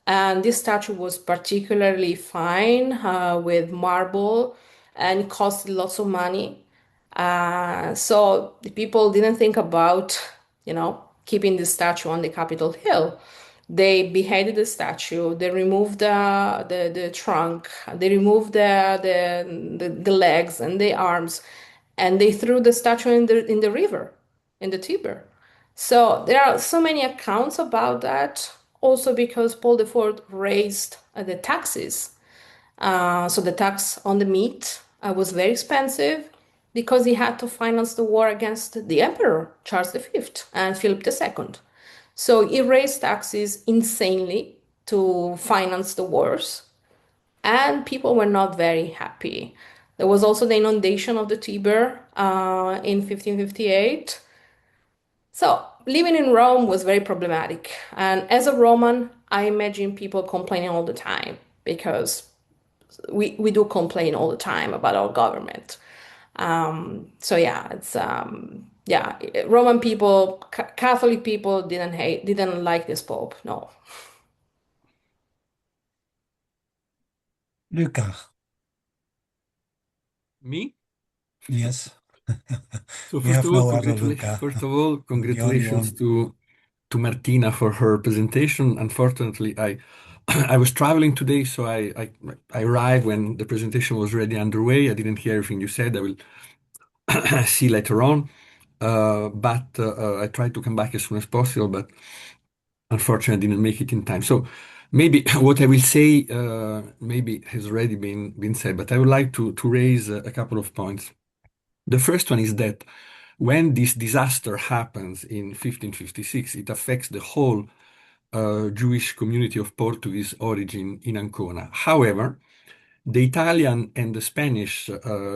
And this statue was particularly fine with marble and cost lots of money. So the people didn't think about, keeping the statue on the Capitol Hill. They beheaded the statue. They removed the trunk. They removed the legs and the arms, and they threw the statue in the river, in the Tiber. So there are so many accounts about that, also because Paul IV raised the taxes. So the tax on the meat was very expensive because he had to finance the war against the Emperor Charles V and Philip II. So he raised taxes insanely to finance the wars, and people were not very happy. There was also the inundation of the Tiber in 1558. So living in Rome was very problematic. And as a Roman, I imagine people complaining all the time because we do complain all the time about our government. So yeah, it's yeah, Roman people, Catholic people didn't like this Pope. No. Luca, Me? yes. So We first have of all, no other Luca. first of all, The only congratulations one. to Martina for her presentation. Unfortunately, I I was traveling today, so I arrived when the presentation was already underway. I didn't hear everything you said. I will see later on. But I tried to come back as soon as possible, but unfortunately, I didn't make it in time. So maybe what I will say maybe has already been said, but I would like to raise a couple of points. The first one is that when this disaster happens in 1556, it affects the whole Jewish community of Portuguese origin in Ancona. However, the Italian and the Spanish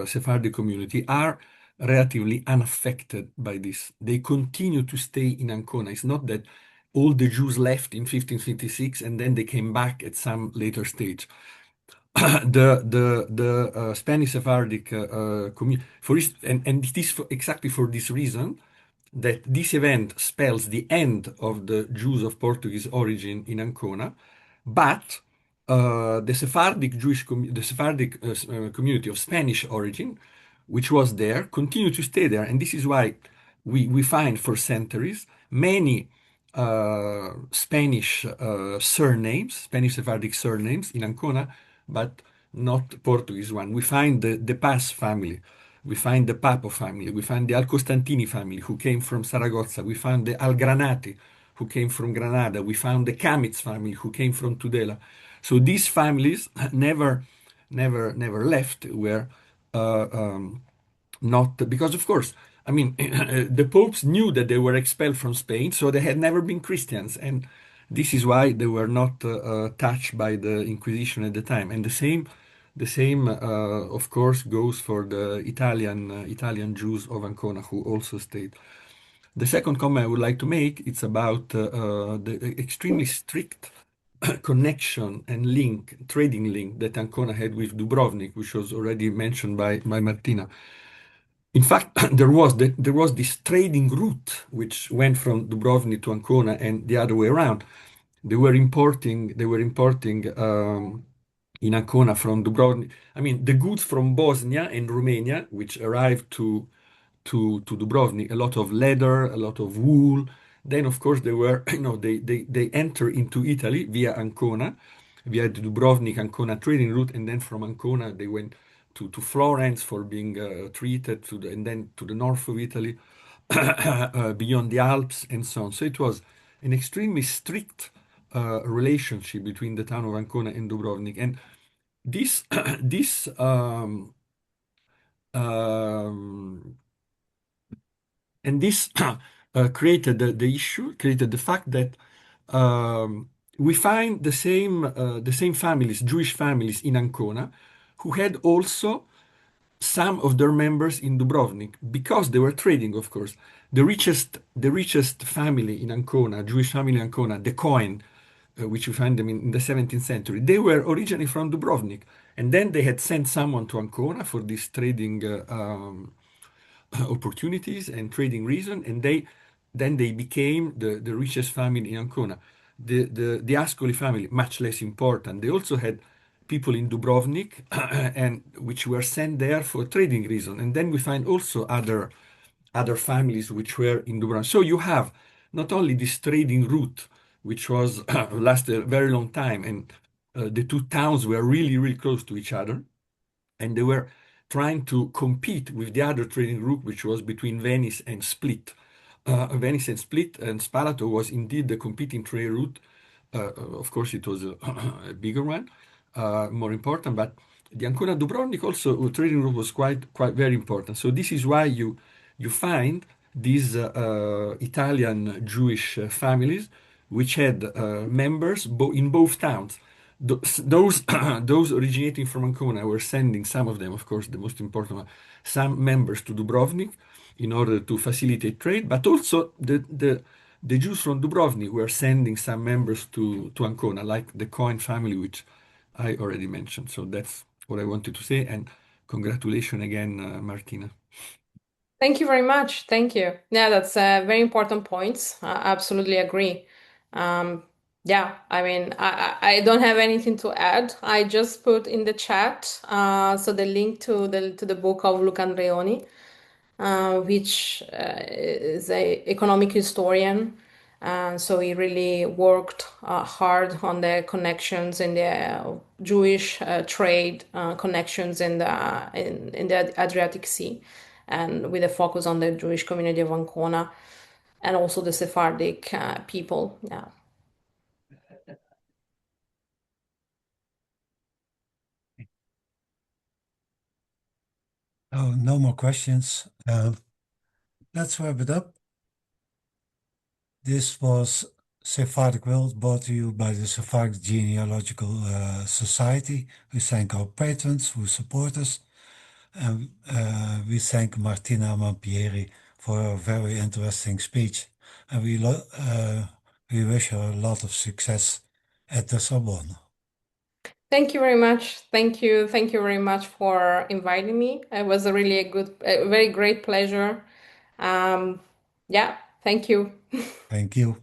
Sephardic community are relatively unaffected by this. They continue to stay in Ancona. It's not that all the Jews left in 1556 and then they came back at some later stage. The Spanish Sephardic community, and it is exactly for this reason that this event spells the end of the Jews of Portuguese origin in Ancona, but the Sephardic the Sephardic community of Spanish origin, which was there, continued to stay there, and this is why we find for centuries many Spanish surnames, Spanish Sephardic surnames in Ancona, but not Portuguese one. We find the Paz family, we find the Papo family, we find the Alcostantini family who came from Saragossa, we found the Algranati who came from Granada, we found the Kamitz family who came from Tudela. So these families never left, were not because, of course, I mean, the popes knew that they were expelled from Spain, so they had never been Christians, and this is why they were not touched by the Inquisition at the time. And the same, of course, goes for the Italian Jews of Ancona who also stayed. The second comment I would like to make it's about the extremely strict connection and trading link that Ancona had with Dubrovnik, which was already mentioned by Martina. In fact, there was this trading route which went from Dubrovnik to Ancona and the other way around. They were importing in Ancona from Dubrovnik. I mean, the goods from Bosnia and Romania, which arrived to Dubrovnik, a lot of leather, a lot of wool. Then, of course, they were, they enter into Italy via Ancona, via the Dubrovnik-Ancona trading route, and then from Ancona they went to Florence for being treated, and then to the north of Italy, beyond the Alps, and so on. So it was an extremely strict relationship between the town of Ancona and Dubrovnik, and this this um, and this created created the fact that we find the same families, Jewish families in Ancona, who had also some of their members in Dubrovnik because they were trading, of course. The richest family in Ancona, Jewish family in Ancona, the Cohen, which you find them in the 17th century, they were originally from Dubrovnik. And then they had sent someone to Ancona for this trading opportunities and trading reason, and then they became the richest family in Ancona. The Ascoli family, much less important. They also had people in Dubrovnik, and which were sent there for trading reason. And then we find also other families which were in Dubrovnik. So you have not only this trading route, which was lasted a very long time, and the two towns were really, really close to each other, and they were trying to compete with the other trading route, which was between Venice and Split. Venice and Split and Spalato was indeed the competing trade route. Of course, it was a bigger one, more important, but the Ancona Dubrovnik also trading route was quite very important. So this is why you find these Italian Jewish families which had members in both towns. Those those originating from Ancona were sending some of them, of course, the most important one, some members to Dubrovnik in order to facilitate trade, but also the Jews from Dubrovnik were sending some members to Ancona, like the Cohen family, which I already mentioned. So that's what I wanted to say. And congratulations again, Martina. Thank you very much. Thank you. Yeah, that's very important points. I absolutely agree. Um, yeah, I mean, I don't have anything to add. I just put in the chat so the link to the book of Luca Andreoni, which is a economic historian. So he really worked hard on the connections in the Jewish trade connections in the Adriatic Sea, and with a focus on the Jewish community of Ancona and also the Sephardic people. Yeah. Oh, no more questions. Let's wrap it up. This was Sephardic World, brought to you by the Sephardic Genealogical Society. We thank our patrons who support us, and we thank Martina Mampieri for a very interesting speech. And we wish her a lot of success at the Sorbonne. Thank you very much. Thank you. Thank you very much for inviting me. It was a really a very great pleasure. Yeah, thank you. Thank you.